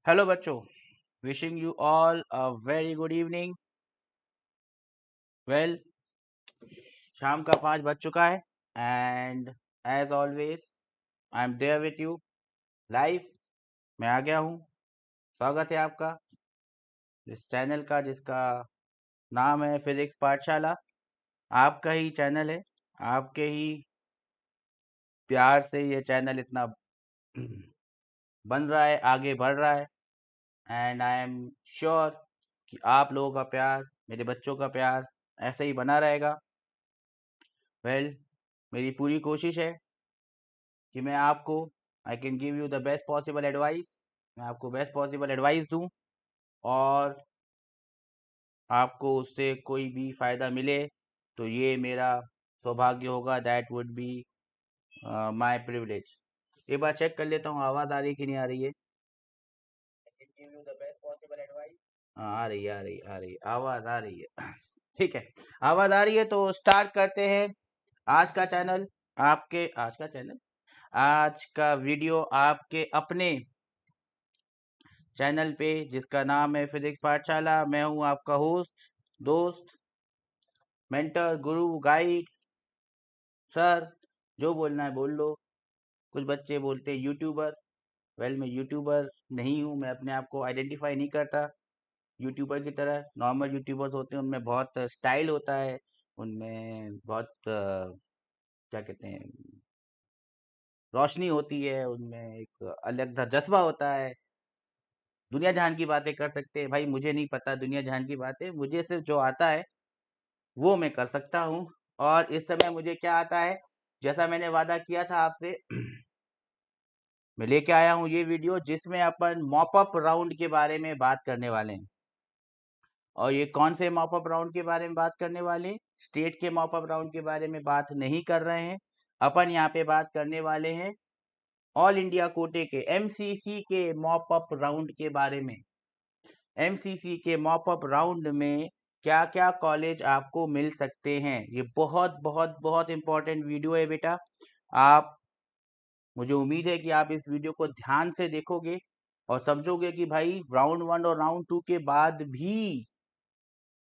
Hello बच्चों, wishing you all a very good evening. Well, शाम का 5 बज चुका है and as always I am there with you live. मैं आ गया हूँ। स्वागत है आपका इस चैनल का जिसका नाम है फिजिक्स पाठशाला। आपका ही चैनल है, आपके ही प्यार से ये चैनल इतना बन रहा है, आगे बढ़ रहा है एंड आई एम श्योर कि आप लोगों का प्यार, मेरे बच्चों का प्यार ऐसे ही बना रहेगा। वेल, मेरी पूरी कोशिश है कि मैं आपको I can give you the best possible advice. मैं आपको बेस्ट पॉसिबल एडवाइस दूं और आपको उससे कोई भी फ़ायदा मिले तो ये मेरा सौभाग्य होगा। That would be my privilege. एक बार चेक कर लेता हूँ आवाज़ आ रही कि नहीं आ रही है। I can give you the best possible advice। हाँ, आ रही है, आ रही है, आ रही है, आवाज़ आ रही है। ठीक है, आवाज़ आ रही है तो स्टार्ट करते हैं। आज का चैनल आपके आज का चैनल आज का वीडियो आपके अपने चैनल पे जिसका नाम है फिजिक्स पाठशाला। मैं हूं आपका होस्ट, दोस्त, मेंटर, गुरु, गाइड, सर, जो बोलना है बोल लो। कुछ बच्चे बोलते हैं यूट्यूबर। वेल, मैं यूट्यूबर नहीं हूं। मैं अपने आप को आइडेंटिफाई नहीं करता यूट्यूबर की तरह। नॉर्मल यूट्यूबर्स होते हैं, उनमें बहुत स्टाइल होता है, उनमें बहुत क्या कहते हैं, रोशनी होती है, उनमें एक अलग सा जज्बा होता है। दुनिया जहान की बातें कर सकते हैं। भाई, मुझे नहीं पता दुनिया जहान की बातें, मुझे सिर्फ जो आता है वो मैं कर सकता हूँ। और इस समय मुझे क्या आता है, जैसा मैंने वादा किया था आपसे, मैं लेके आया हूँ ये वीडियो जिसमें अपन मॉप अप राउंड के बारे में बात करने वाले हैं। और ये कौन से मॉप अप राउंड के बारे में बात करने वाले हैं? स्टेट के मॉप अप राउंड के बारे में बात नहीं कर रहे हैं। अपन यहाँ पे बात करने वाले हैं ऑल इंडिया कोटे के एमसीसी के मॉप अप राउंड के बारे में। एमसीसी के मॉप अप राउंड में क्या क्या कॉलेज आपको मिल सकते हैं। ये बहुत बहुत बहुत इंपॉर्टेंट वीडियो है बेटा। आप मुझे उम्मीद है कि आप इस वीडियो को ध्यान से देखोगे और समझोगे कि भाई राउंड 1 और राउंड 2 के बाद भी,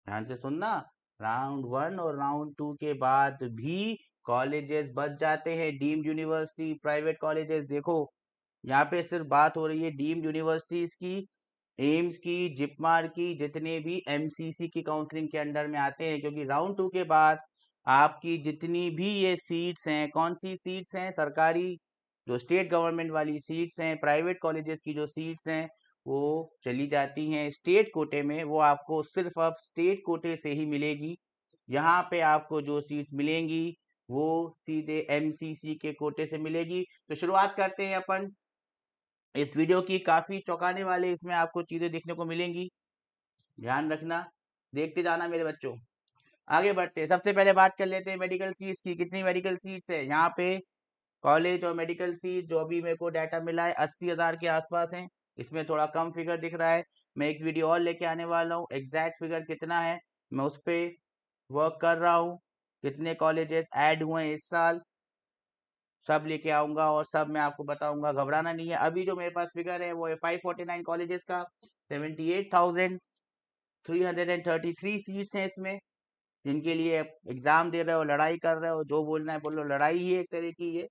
ध्यान से सुनना, राउंड 1 और राउंड 2 के बाद भी कॉलेजेस बच जाते हैं। डीम्ड यूनिवर्सिटी, प्राइवेट कॉलेजेस, देखो यहाँ पे सिर्फ बात हो रही है डीम्ड यूनिवर्सिटीज की, एम्स की, जिपमार की, जितने भी एमसीसी की काउंसलिंग के अंडर में आते हैं। क्योंकि राउंड 2 के बाद आपकी जितनी भी ये सीट्स हैं, कौन सी सीट्स हैं, सरकारी जो स्टेट गवर्नमेंट वाली सीट्स हैं, प्राइवेट कॉलेजेस की जो सीट्स हैं, वो चली जाती हैं स्टेट कोटे में। वो आपको सिर्फ अब स्टेट कोटे से ही मिलेगी। यहाँ पे आपको जो सीट्स मिलेंगी वो सीधे एमसीसी के कोटे से मिलेगी। तो शुरुआत करते हैं अपन इस वीडियो की। काफी चौंकाने वाले इसमें आपको चीजें देखने को मिलेंगी, ध्यान रखना, देखते जाना मेरे बच्चों। आगे बढ़ते हैं। सबसे पहले बात कर लेते हैं मेडिकल सीट्स की। कितनी मेडिकल सीट्स है यहाँ पे? कॉलेज और मेडिकल सीट जो अभी मेरे को डाटा मिला है 80,000 के आसपास है। इसमें थोड़ा कम फिगर दिख रहा है। मैं एक वीडियो और लेके आने वाला हूँ, एग्जैक्ट फिगर कितना है मैं उस पर वर्क कर रहा हूँ। कितने कॉलेजेस ऐड हुए हैं इस साल, सब लेके आऊंगा और सब मैं आपको बताऊंगा। घबराना नहीं है। अभी जो मेरे पास फिगर है वो है 549 कॉलेजेस का, 78,333 सीट्स हैं इसमें, जिनके लिए एग्जाम दे रहे हो, लड़ाई कर रहे हो, जो बोलना है बोलो, लड़ाई ही एक तरह की ये,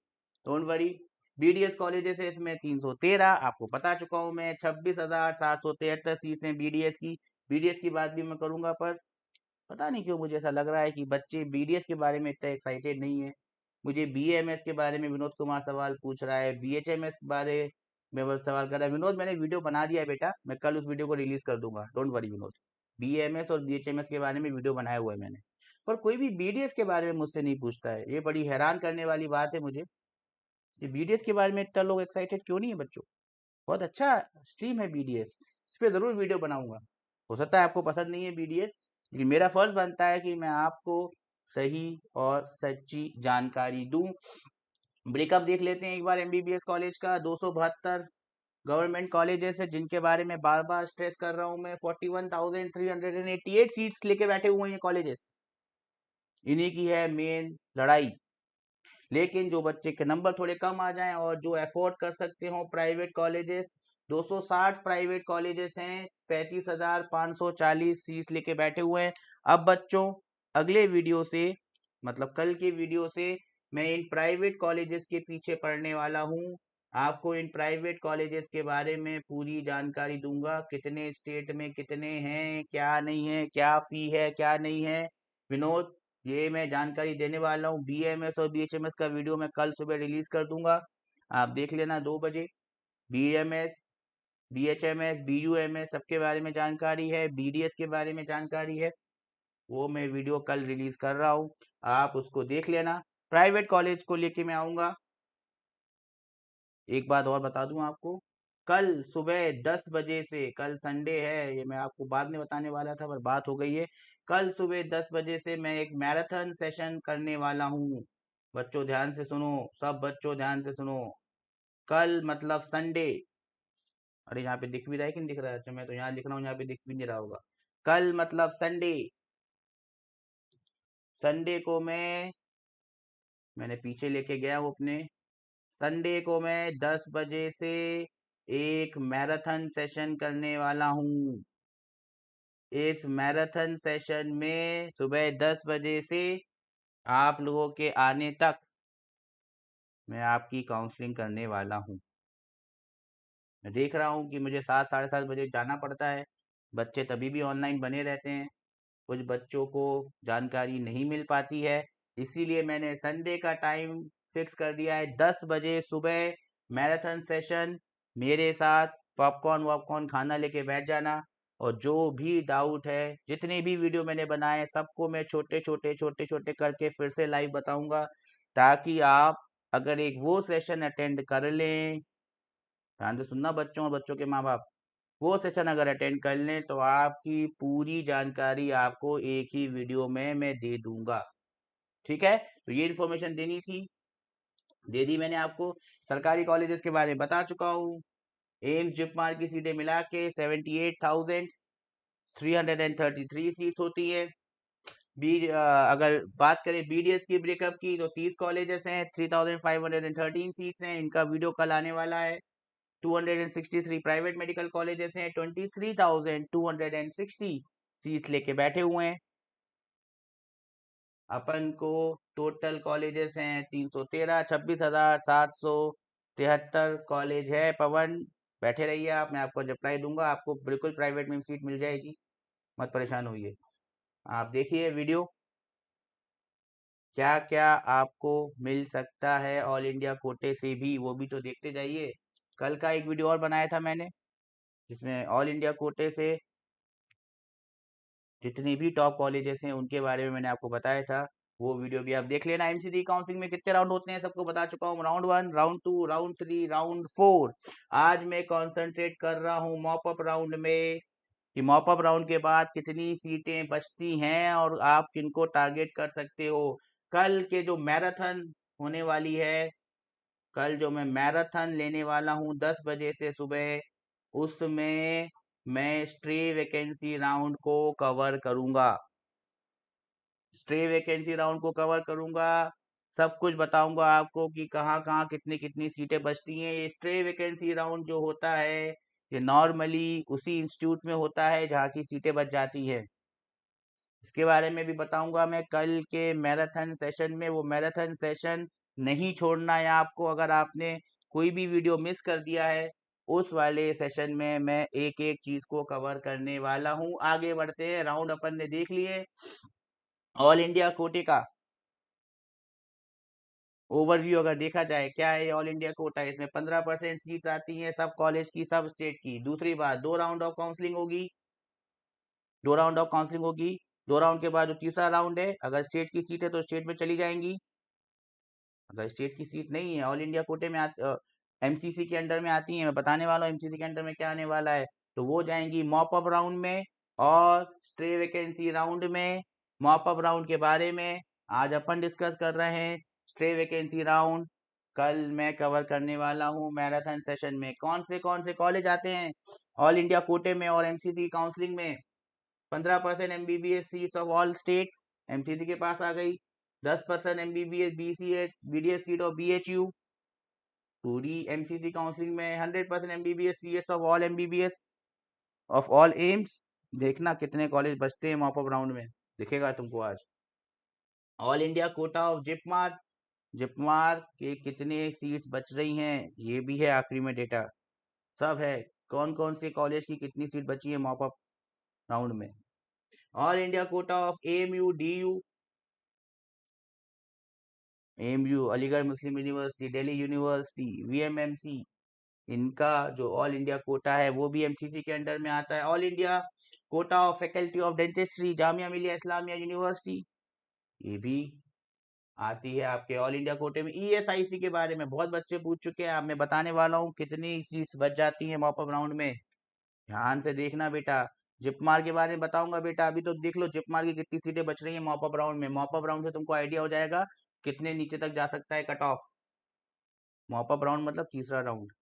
डोंट वरी। बीडीएस कॉलेजेस है इसमें 313, आपको बता चुका हूँ मैं। 26,773 सीट्स हैं बीडीएस की। बीडीएस की बात भी मैं करूंगा, पर पता नहीं क्यों मुझे ऐसा लग रहा है कि बच्चे बीडीएस के बारे में इतना एक्साइटेड नहीं है। मुझे बीएमएस के बारे में विनोद कुमार सवाल पूछ रहा है, बीएचएमएस के बारे में वो सवाल कर रहा है। विनोद, मैंने वीडियो बना दिया है बेटा, मैं कल उस वीडियो को रिलीज कर दूंगा, डोंट वरी विनोद। बीएमएस और बीएचएमएस के बारे में वीडियो बनाया हुआ है मैंने, पर कोई भी बीडीएस के बारे में मुझसे नहीं पूछता है। ये बड़ी हैरान करने वाली बात है मुझे, ये बीडीएस के बारे में इतना लोग एक्साइटेड क्यों नहीं है बच्चों। बहुत अच्छा स्ट्रीम है बीडीएस, इस पर जरूर वीडियो बनाऊंगा। हो सकता है आपको पसंद नहीं है बीडीएस, लेकिन मेरा फर्ज बनता है कि मैं आपको सही और सच्ची जानकारी दूं। ब्रेकअप देख लेते हैं एक बार एमबीबीएस कॉलेज का। 272 गवर्नमेंट कॉलेजेस है जिनके बारे में बार बार स्ट्रेस कर रहा हूं मैं। 41,388 सीट्स लेके बैठे हुए हैं कॉलेजेस, इन्हीं की है मेन लड़ाई। लेकिन जो बच्चे के नंबर थोड़े कम आ जाएं और जो अफोर्ड कर सकते हो प्राइवेट कॉलेजेस, 260 प्राइवेट कॉलेजेस हैं, 35,540 सीट्स लेके बैठे हुए हैं। अब बच्चों अगले वीडियो से, मतलब कल के वीडियो से, मैं इन प्राइवेट कॉलेजेस के पीछे पढ़ने वाला हूँ। आपको इन प्राइवेट कॉलेजेस के बारे में पूरी जानकारी दूंगा, कितने स्टेट में कितने हैं, क्या नहीं है, क्या फी है, क्या नहीं है। विनोद, ये मैं जानकारी देने वाला हूँ। BAMS और BHMS का वीडियो मैं कल सुबह रिलीज कर दूंगा, आप देख लेना 2 बजे। BMS, BHMS, BUMS सबके बारे में जानकारी है, BDS के बारे में जानकारी है, वो मैं वीडियो कल रिलीज कर रहा हूँ, आप उसको देख लेना। प्राइवेट कॉलेज को लेके मैं आऊँगा। एक बात और बता दूं आपको, कल सुबह 10 बजे से, कल संडे है, ये मैं आपको बाद में बताने वाला था पर बात हो गई है, कल सुबह 10 बजे से मैं एक मैराथन सेशन करने वाला हूँ। बच्चों ध्यान से सुनो, सब बच्चों ध्यान से सुनो। कल मतलब संडे, अरे यहाँ पे दिख भी रहा है कि नहीं दिख रहा है? अच्छा, मैं तो यहाँ लिख रहा हूँ, यहाँ पे दिख भी नहीं रहा होगा। कल मतलब संडे, संडे को मैंने पीछे लेके गया हूँ अपने, संडे को मैं 10 बजे से एक मैराथन सेशन करने वाला हूँ। इस मैराथन सेशन में सुबह 10 बजे से आप लोगों के आने तक मैं आपकी काउंसलिंग करने वाला हूँ। मैं देख रहा हूँ कि मुझे 7 साढ़े 7 बजे जाना पड़ता है, बच्चे तभी भी ऑनलाइन बने रहते हैं, कुछ बच्चों को जानकारी नहीं मिल पाती है, इसीलिए मैंने संडे का टाइम फिक्स कर दिया है 10 बजे सुबह मैराथन सेशन। मेरे साथ पॉपकॉर्न वॉपकॉर्न खाना लेके बैठ जाना, और जो भी डाउट है, जितने भी वीडियो मैंने बनाए सबको मैं छोटे छोटे छोटे छोटे करके फिर से लाइव बताऊंगा, ताकि आप अगर एक वो सेशन अटेंड कर लें, ध्यान से सुनना बच्चों और बच्चों के माँ बाप, वो सेशन अगर अटेंड कर लें तो आपकी पूरी जानकारी आपको एक ही वीडियो में मैं दे दूंगा। ठीक है, तो ये इन्फॉर्मेशन देनी थी, दे दी मैंने आपको। सरकारी कॉलेजेस के बारे में बता चुका हूँ। एम्स जिपमार की सीटें मिला के 78,333 सीट्स होती है। अगर बात करें BDS की ब्रेकअप की, तो 30 कॉलेजेस हैं, 3,513 सीट्स हैं, इनका वीडियो कल आने वाला है। 263 प्राइवेट मेडिकल कॉलेजेस हैं, 23,260 सीट्स लेके बैठे हुए हैं। अपन को टोटल कॉलेजेस हैं 313, 26,773 कॉलेज है। पवन, बैठे रहिए आप, मैं आपको रिप्लाई दूंगा, आपको बिल्कुल प्राइवेट में सीट मिल जाएगी, मत परेशान होइए। आप देखिए वीडियो, क्या क्या आपको मिल सकता है ऑल इंडिया कोटे से भी, वो भी तो देखते जाइए। कल का एक वीडियो और बनाया था मैंने, जिसमें ऑल इंडिया कोटे से जितने भी टॉप कॉलेजेस हैं उनके बारे में मैंने आपको बताया था, वो वीडियो भी आप देख लेना। MCD काउंसलिंग में कितने राउंड होते हैं सबको बता चुका हूँ, राउंड 1, राउंड 2, राउंड 3, राउंड 4। आज मैं कॉन्सेंट्रेट कर रहा हूँ मॉपअप राउंड में, कि मॉपअप राउंड के बाद कितनी सीटें बचती हैं और आप किनको टारगेट कर सकते हो। कल के जो मैराथन होने वाली है, कल जो मैं मैराथन लेने वाला हूँ 10 बजे से सुबह, उसमें मैं स्ट्रे वैकेंसी राउंड को कवर करूंगा, स्ट्रे वैकेंसी राउंड को कवर करूंगा, सब कुछ बताऊंगा आपको कि कहाँ कहाँ कितनी कितनी सीटें बचती हैं। ये स्ट्रे वैकेंसी राउंड जो होता है, ये नॉर्मली उसी इंस्टीट्यूट में होता है जहाँ की सीटें बच जाती है, इसके बारे में भी बताऊंगा मैं कल के मैराथन सेशन में। वो मैराथन सेशन नहीं छोड़ना है आपको, अगर आपने कोई भी वीडियो मिस कर दिया है, उस वाले सेशन में मैं एक एक चीज को कवर करने वाला हूँ। आगे बढ़ते हैं, राउंड अपन ने देख लिए। ऑल इंडिया कोटे का ओवरव्यू अगर देखा जाए, क्या है ऑल इंडिया कोटा, इसमें 15% सीट्स आती हैं सब कॉलेज की, सब स्टेट की। दूसरी बात, 2 राउंड ऑफ काउंसलिंग होगी, 2 राउंड ऑफ काउंसलिंग होगी। 2 राउंड के बाद जो तीसरा राउंड है, अगर स्टेट की सीट है तो स्टेट में चली जाएंगी, अगर स्टेट की सीट नहीं है, ऑल इंडिया कोटे में MCC के अंडर में आती है, मैं बताने वाला हूँ MCC के अंडर में क्या आने वाला है, तो वो जाएंगी मॉप अप राउंड में और स्ट्रे वैकेंसी राउंड में। मॉप अप राउंड के बारे में आज अपन डिस्कस कर रहे हैं, स्ट्रे वैकेंसी राउंड कल मैं कवर करने वाला हूँ मैराथन सेशन में। कौन से कॉलेज आते हैं ऑल इंडिया कोटे में और MCC काउंसलिंग में? 15% MBBS seats of all states MCC के पास आ गई, 10% MBBS BCS BDS seat of BHU, पूरी एमसीसी काउंसलिंग में 100% MBBS seats of all MBBS of all AIIMS. देखना कितने कॉलेज बचते हैं मॉपअप राउंड में, दिखेगा तुमको आज। ऑल इंडिया कोटा ऑफ जिपमार, जिपमार के कितने सीट्स बच रही हैं ये भी है आखिरी में डेटा, सब है। कौन कौन से कॉलेज की कितनी सीट बची है मॉपअप राउंड में। All India quota of AMU, DU, AMU Aligarh Muslim university, Delhi university, VMMC, इनका जो ऑल इंडिया कोटा है वो भी एमसीसी के अंडर में आता है। All India quota of faculty of dentistry, Jamia Millia Islamia university, ये भी आती है आपके ऑल इंडिया कोटे में। ईएसआईसी के बारे में बहुत बच्चे पूछ चुके हैं, अब मैं बताने वाला हूँ कितनी सीट्स बच जाती हैं मॉपअप राउंड में, ध्यान से देखना बेटा। जिपमार के बारे में बताऊंगा बेटा, अभी तो देख लो जिपमार की कितनी सीटें बच रही हैं मॉपअप राउंड में। मॉपअप राउंड से तुमको आइडिया हो जाएगा कितने नीचे तक जा सकता है कट ऑफ। मॉपअप राउंड मतलब तीसरा राउंड,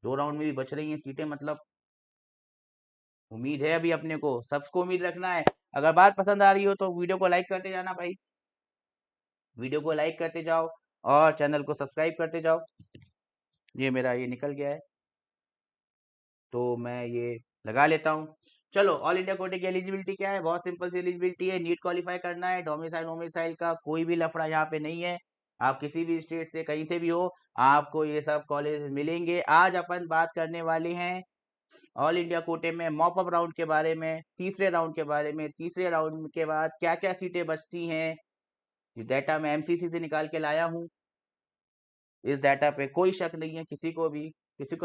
2 राउंड में भी बच रही हैं सीटें, मतलब उम्मीद है अभी अपने को, सबको उम्मीद रखना है। अगर बात पसंद आ रही हो तो वीडियो को लाइक करते जाना भाई, वीडियो को लाइक करते जाओ और चैनल को सब्सक्राइब करते जाओ। ये मेरा ये निकल गया है तो मैं ये लगा लेता हूँ। चलो, ऑल इंडिया कोटे की एलिजिबिलिटी क्या है, बहुत सिंपल सी एलिजिबिलिटी है, नीट क्वालिफाई करना है, डोमिसाइल वोमिसाइल का कोई भी लफड़ा यहाँ पे नहीं है, आप किसी भी स्टेट से कहीं से भी हो आपको ये सब कॉलेज मिलेंगे। आज अपन बात करने वाले हैं ऑल इंडिया कोटे में मॉपअप राउंड के बारे में, तीसरे राउंड के बारे में। तीसरे राउंड के बाद क्या क्या सीटें बचती हैं, ये डाटा मैं एमसीसी से निकाल के लाया हूँ। इस डाटा पे कोई शक नहीं है किसी को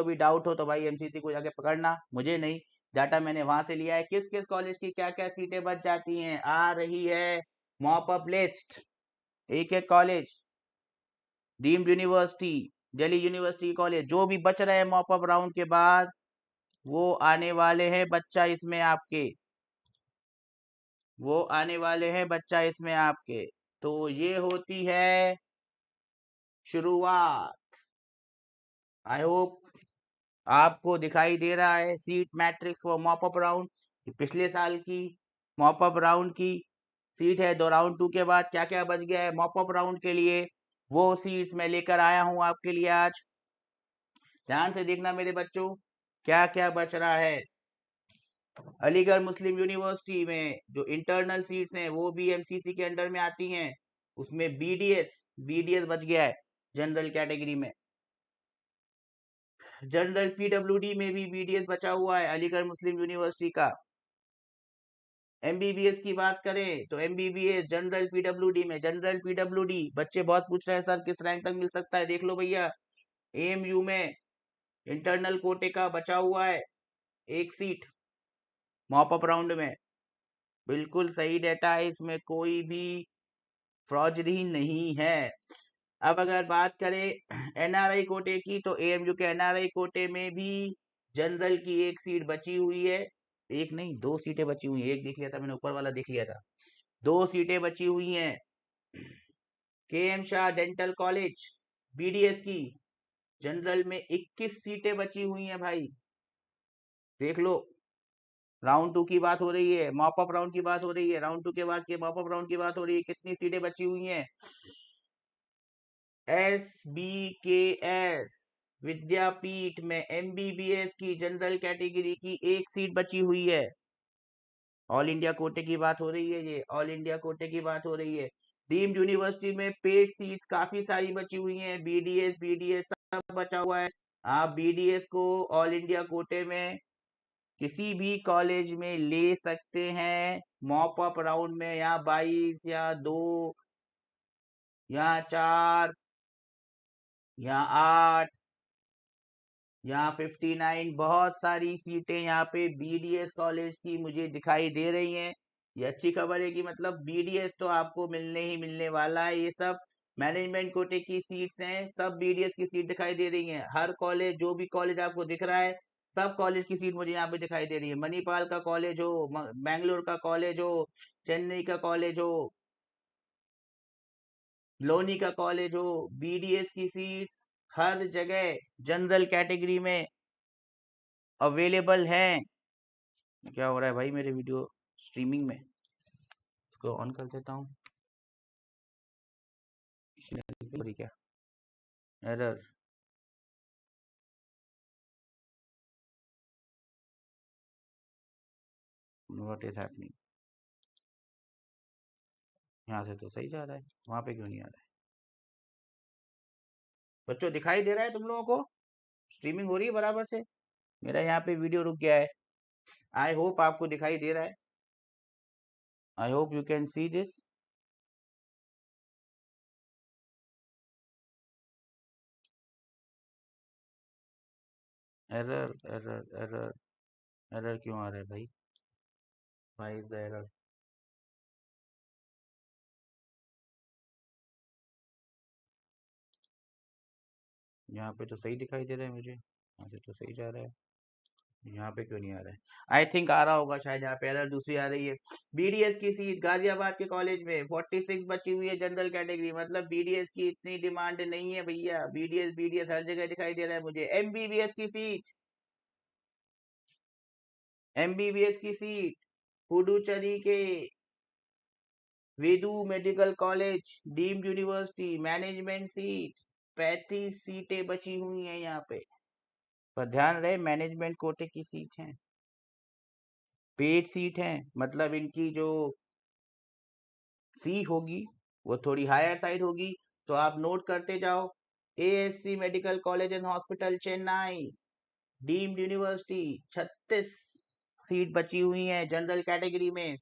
भी डाउट हो तो भाई एमसीसी को जाके पकड़ना, मुझे नहीं। डाटा मैंने वहां से लिया है, किस किस कॉलेज की क्या क्या सीटें बच जाती हैं आ रही है मॉपअप लिस्ट। एक एक college, deemed university, Delhi university college, जो भी बच रहे हैं मॉपअप राउंड के बाद वो आने वाले हैं बच्चा इसमें आपके, वो आने वाले हैं बच्चा इसमें आपके। तो ये होती है शुरुआत। आई होप आपको दिखाई दे रहा है seat matrix for mop up round, पिछले साल की मॉपअप राउंड की सीट है। 2 राउंड 2 के बाद क्या क्या बच गया है मॉपअप राउंड के लिए, वो सीट्स मैं लेकर आया हूं आपके लिए आज। ध्यान से देखना मेरे बच्चों क्या क्या बच रहा है। अलीगढ़ मुस्लिम यूनिवर्सिटी में जो इंटरनल सीट्स हैं वो भी एमसीसी के अंडर में आती हैं, उसमें बीडीएस बच गया है जनरल कैटेगरी में। जनरल पीडब्ल्यूडी में भी बीडीएस बचा हुआ है अलीगढ़ मुस्लिम यूनिवर्सिटी का। एमबीबीएस की बात करें तो एमबीबीएस जनरल पीडब्ल्यूडी में, जनरल पीडब्ल्यूडी बच्चे बहुत पूछ रहे हैं सर किस रैंक तक मिल सकता है, देख लो भैया एएमयू में इंटरनल कोटे का बचा हुआ है एक सीट मॉपअप राउंड में, बिल्कुल सही डेटा है, इसमें कोई भी फ्रॉजरी नहीं है। अब अगर बात करें एनआरआई कोटे की तो एएमयू के एनआरआई कोटे में भी जनरल की एक सीट बची हुई है, एक नहीं 2 सीटें बची हुई हैं, एक देख लिया था मैंने ऊपर वाला देख लिया था, 2 सीटें बची हुई हैं। KM Shah dental college BDS की जनरल में 21 सीटें बची हुई हैं भाई, देख लो। राउंड 2 की बात हो रही है, मॉपअप राउंड की बात हो रही है, राउंड 2 के बाद के मॉपअप राउंड की बात हो रही है, कितनी सीटें बची हुई हैं। SBKS विद्यापीठ में एमबीबीएस की जनरल कैटेगरी की एक सीट बची हुई है। ऑल इंडिया कोटे की बात हो रही है, ये ऑल इंडिया कोटे की बात हो रही है। डीम्ड यूनिवर्सिटी में पेड सीट्स काफी सारी बची हुई हैं, बीडीएस सब बचा हुआ है। आप बीडीएस को ऑल इंडिया कोटे में किसी भी कॉलेज में ले सकते हैं मॉपअप राउंड में, या 22 या 2 या 4 या 8 यहाँ 59 बहुत सारी सीटें यहाँ पे बीडीएस कॉलेज की मुझे दिखाई दे रही हैं। ये अच्छी खबर है कि मतलब बीडीएस तो आपको मिलने ही मिलने वाला है। ये सब मैनेजमेंट कोटे की सीट्स हैं, सब बीडीएस की सीट दिखाई दे रही हैं। हर कॉलेज, जो भी कॉलेज आपको दिख रहा है, सब कॉलेज की सीट मुझे यहाँ पे दिखाई दे रही है। मणिपाल का कॉलेज हो, बैंगलोर का कॉलेज हो, चेन्नई का कॉलेज हो, लोनी का कॉलेज हो, बीडीएस की सीट्स हर जगह जनरल कैटेगरी में अवेलेबल हैं। क्या हो रहा है भाई मेरे वीडियो स्ट्रीमिंग में, इसको ऑन कर देता हूँ। क्या एरर, व्हाट इज हैपनिंग? यहाँ से तो सही जा रहा है, वहां पे क्यों नहीं आ रहा है? बच्चों दिखाई दे रहा है तुम लोगों को? स्ट्रीमिंग हो रही है बराबर से? मेरा यहाँ पे वीडियो रुक गया है। आई होप आपको दिखाई दे रहा है। I hope you can see this. Error error error, error क्यों आ रहा है भाई? Why is the error? यहाँ पे तो सही दिखाई दे रहा है मुझे, यहाँ से तो सही जा रहा है, यहाँ पे क्यों नहीं आ रहा है? आई थिंक आ रहा होगा शायद, यहाँ पे एरर दूसरी आ रही है। बीडीएस की सीट गाजियाबाद के कॉलेज में 46 बची हुई है जनरल कैटेगरी, मतलब बीडीएस की इतनी डिमांड नहीं है भैया। बीडीएस बीडीएस हर जगह दिखाई दे रहा है मुझे। एमबीबीएस की सीट, एमबीबीएस की सीट पुडुचेरी के Vedu medical college deemed university management seat, 35 सीटें बची हुई हैं यहाँ पे। पर ध्यान रहे मैनेजमेंट कोटे की सीट है, पेड सीट है, मतलब इनकी जो फी होगी वो थोड़ी हायर साइड होगी। तो आप नोट करते जाओ। ASC medical college and hospital Chennai deemed university 36 seat बची हुई है जनरल कैटेगरी में।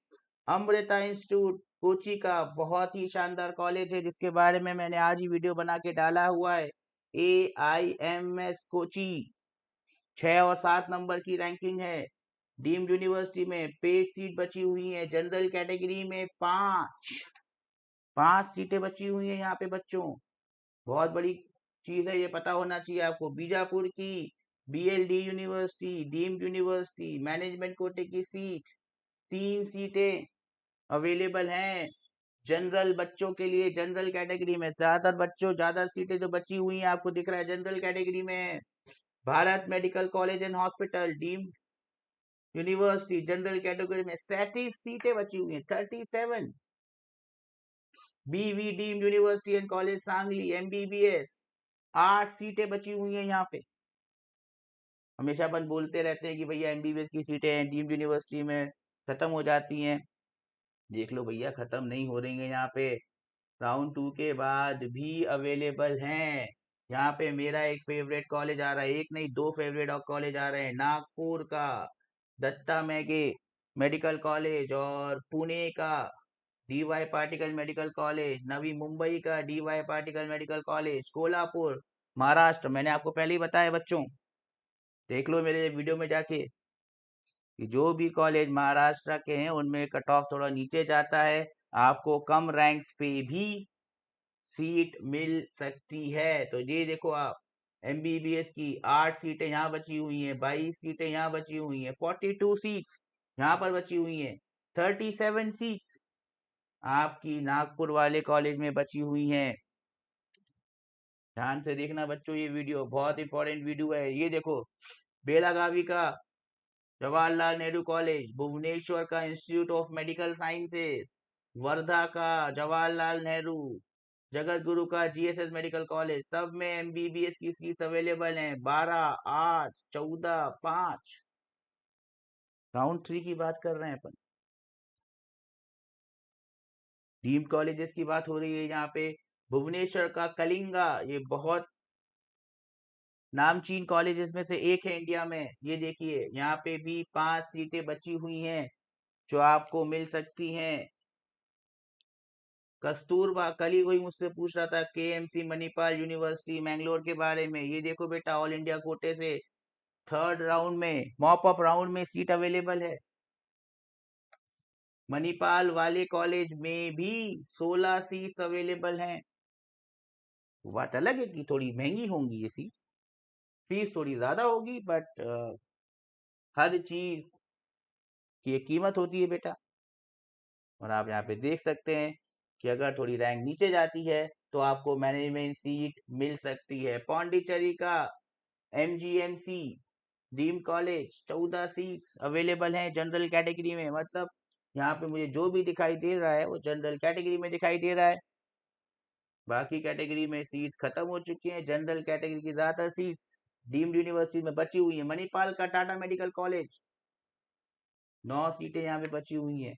अमृता इंस्टीट्यूट कोची का बहुत ही शानदार कॉलेज है, जिसके बारे में मैंने आज ही वीडियो बना के डाला हुआ है। AIMS कोची 6 और 7 नंबर की रैंकिंग है। डीम्ड यूनिवर्सिटी में पेड सीट बची हुई है जनरल कैटेगरी में, 5 सीटें बची हुई है यहाँ पे बच्चों। बहुत बड़ी चीज है, ये पता होना चाहिए आपको। बीजापुर की BLD university deemed university management कोटे की सीट, 3 सीटें अवेलेबल हैं जनरल बच्चों के लिए। जनरल कैटेगरी में ज्यादातर बच्चों, ज्यादा सीटें जो बची हुई हैं आपको दिख रहा है जनरल कैटेगरी में। Bharat medical college and hospital deemed university general category में 37 सीटें बची हुई हैं, 37। BV deemed university and college Sangli MBBS 8 सीटें बची हुई हैं यहाँ पे। हमेशा अपन बोलते रहते हैं कि भैया MBBS की सीटें डीम्ड यूनिवर्सिटी में खत्म हो जाती हैं। देख लो भैया, खत्म नहीं हो रही है यहाँ पे, राउंड 2 के बाद भी अवेलेबल हैं। यहाँ पे मेरा एक फेवरेट कॉलेज आ रहा है, एक नहीं 2 फेवरेट और कॉलेज आ रहे हैं। नागपुर का दत्ता मेघे मेडिकल कॉलेज और पुणे का DY particle medical college, Navi Mumbai का DY particle medical college, Kolhapur Maharashtra. मैंने आपको पहले ही बताया बच्चों, देख लो मेरे वीडियो में जाके, कि जो भी कॉलेज महाराष्ट्र के हैं उनमें कट ऑफ थोड़ा नीचे जाता है, आपको कम रैंक्स पे भी सीट मिल सकती है। तो ये देखो आप, MBBS की 8 सीटें यहाँ बची हुई हैं, 22 सीटें यहाँ बची हुई हैं, 42 सीट्स यहाँ पर बची हुई हैं, 37 सीट्स आपकी नागपुर वाले कॉलेज में बची हुई हैं। ध्यान से देखना बच्चों, ये वीडियो बहुत इंपॉर्टेंट वीडियो है। ये देखो, बेलागावी का जवाहरलाल नेहरू कॉलेज, भुवनेश्वर का institute of medical sciences, Wardha का जवाहरलाल नेहरू, जगत गुरु का GSS मेडिकल कॉलेज, सब में MBBS की सीट्स अवेलेबल हैं। 12, 8, 14, 5। राउंड 3 की बात कर रहे हैं अपन। डीम्ड कॉलेजेस की बात हो रही है यहाँ पे। भुवनेश्वर का कलिंगा, ये बहुत नामचीन कॉलेजेस में से एक है इंडिया में। ये देखिए यहाँ पे भी 5 सीटें बची हुई हैं जो आपको मिल सकती हैं। कस्तूरबा, कल ही कोई मुझसे पूछ रहा था KMC मणिपाल यूनिवर्सिटी मैंगलोर के बारे में। ये देखो बेटा, ऑल इंडिया कोटे से 3rd राउंड में, मॉप अप राउंड में सीट अवेलेबल है। मणिपाल वाले कॉलेज में भी 16 सीट्स अवेलेबल हैं। बात अलग है कि थोड़ी महंगी होंगी ये सीट, फीस थोड़ी ज्यादा होगी, बट हर चीज की एक कीमत होती है बेटा। और आप यहाँ पे देख सकते हैं कि अगर थोड़ी रैंक नीचे जाती है तो आपको मैनेजमेंट सीट मिल सकती है। पौंडीचेरी का MGMC deemed college 14 seats available हैं जनरल कैटेगरी में, मतलब यहाँ पे मुझे जो भी दिखाई दे रहा है वो जनरल कैटेगरी में दिखाई दे रहा है। बाकी कैटेगरी में सीट्स खत्म हो चुकी हैं। जनरल कैटेगरी की ज्यादातर सीट्स डीम्ड यूनिवर्सिटी में बची हुई है। मणिपाल का टाटा मेडिकल कॉलेज 9 सीटें यहाँ पे बची हुई हैं।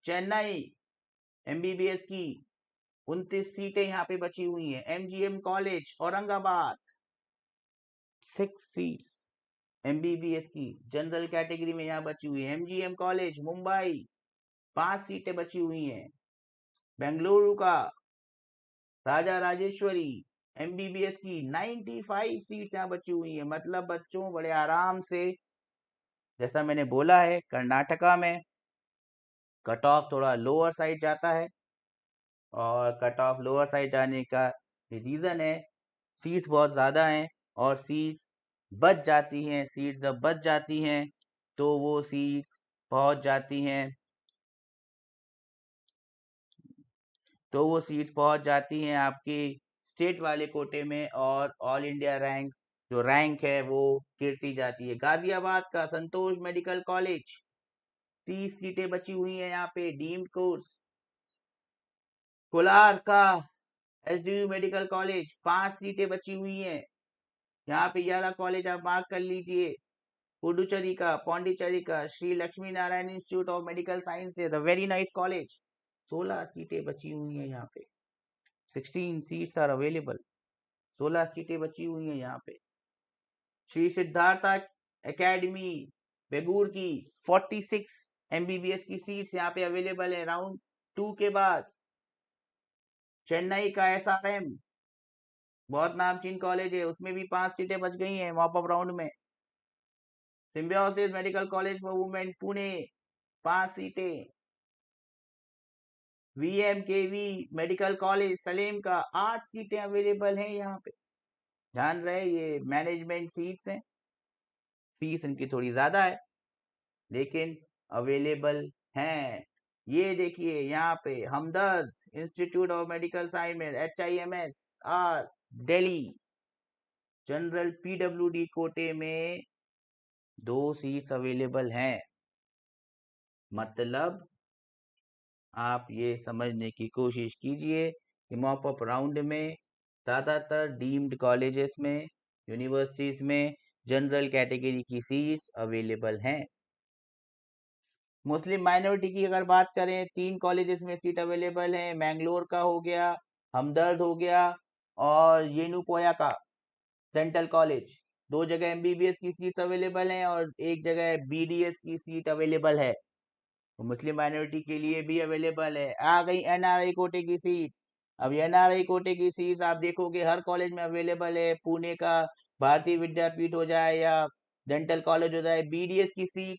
चेन्नई एमबीबीएस की 29 सीटें यहाँ पे बची हुई हैं। MGM college Aurangabad 6 seats MBBS की जनरल कैटेगरी में यहाँ बची हुई है। एमजीएम कॉलेज मुंबई 5 सीटें बची हुई हैं। बेंगलुरु का राजा राजेश्वरी एमबीबीएस की 95 सीट्स यहाँ बची हुई है। मतलब बच्चों बड़े आराम से, जैसा मैंने बोला है, कर्नाटका में कट ऑफ थोड़ा लोअर साइड जाता है, और कट ऑफ लोअर साइड जाने का रीज़न है सीट्स बहुत ज़्यादा हैं, और सीट्स बच जाती हैं। सीट्स जब बच जाती हैं तो वो सीट्स पहुंच जाती हैं आपके स्टेट वाले कोटे में, और ऑल इंडिया रैंक जो रैंक है वो गिरती जाती है। गाजियाबाद का संतोष मेडिकल कॉलेज 30 सीटें बची हुई हैं यहाँ पे डीम्ड कोर्स। कोलार का एसडीयू मेडिकल कॉलेज 5 सीटें बची हुई हैं यहाँ पे। ये वाला कॉलेज आप मार्क कर लीजिए। पौंडीचेरी का Shri Lakshmi Narayan institute of medical science है, द वेरी नाइस कॉलेज। 16 सीटें बची हुई हैं यहाँ पे। 16 सीट्स आर अवेलेबल। 16 सीटें बची हुई हैं यहाँ पे। श्री सिद्धार्था एकेडमी बेगूर की 46 एमबीबीएस की सीट्स यहाँ पे अवेलेबल है राउंड 2 के बाद। चेन्नई का एसआरएम बहुत नामचीन कॉलेज है, उसमें भी 5 सीटें बच गई हैं मॉप अप राउंड में। Symbiosis medical college for women Pune 5 सीटें। वीएमकेवी मेडिकल कॉलेज सलेम का 8 सीटें अवेलेबल हैं यहाँ पे। ध्यान रहे ये मैनेजमेंट सीट्स हैं, फीस इनकी थोड़ी ज्यादा है लेकिन अवेलेबल हैं। ये देखिए यहाँ पे Hamdard institute of medical science में HIMS R Delhi general PWD कोटे में 2 सीट्स अवेलेबल हैं। मतलब आप ये समझने की कोशिश कीजिए कि मॉप अप राउंड में ज़्यादातर डीम्ड कॉलेजेस में, यूनिवर्सिटीज़ में जनरल कैटेगरी की सीट्स अवेलेबल हैं। मुस्लिम माइनॉरिटी की अगर बात करें, 3 कॉलेजेस में सीट अवेलेबल हैं। मैंगलोर का हो गया, हमदर्द हो गया, और येनुपोया का डेंटल कॉलेज। 2 जगह एमबीबीएस की सीट्स अवेलेबल हैं और 1 जगह बीडीएस की सीट अवेलेबल है। तो मुस्लिम माइनॉरिटी के लिए भी अवेलेबल है। आ गई एनआरआई कोटे की सीट। अब एनआरआई कोटे की सीट आप देखोगे हर कॉलेज में अवेलेबल है। पुणे का भारतीय विद्यापीठ हो जाए या डेंटल कॉलेज हो जाए, बीडीएस की सीट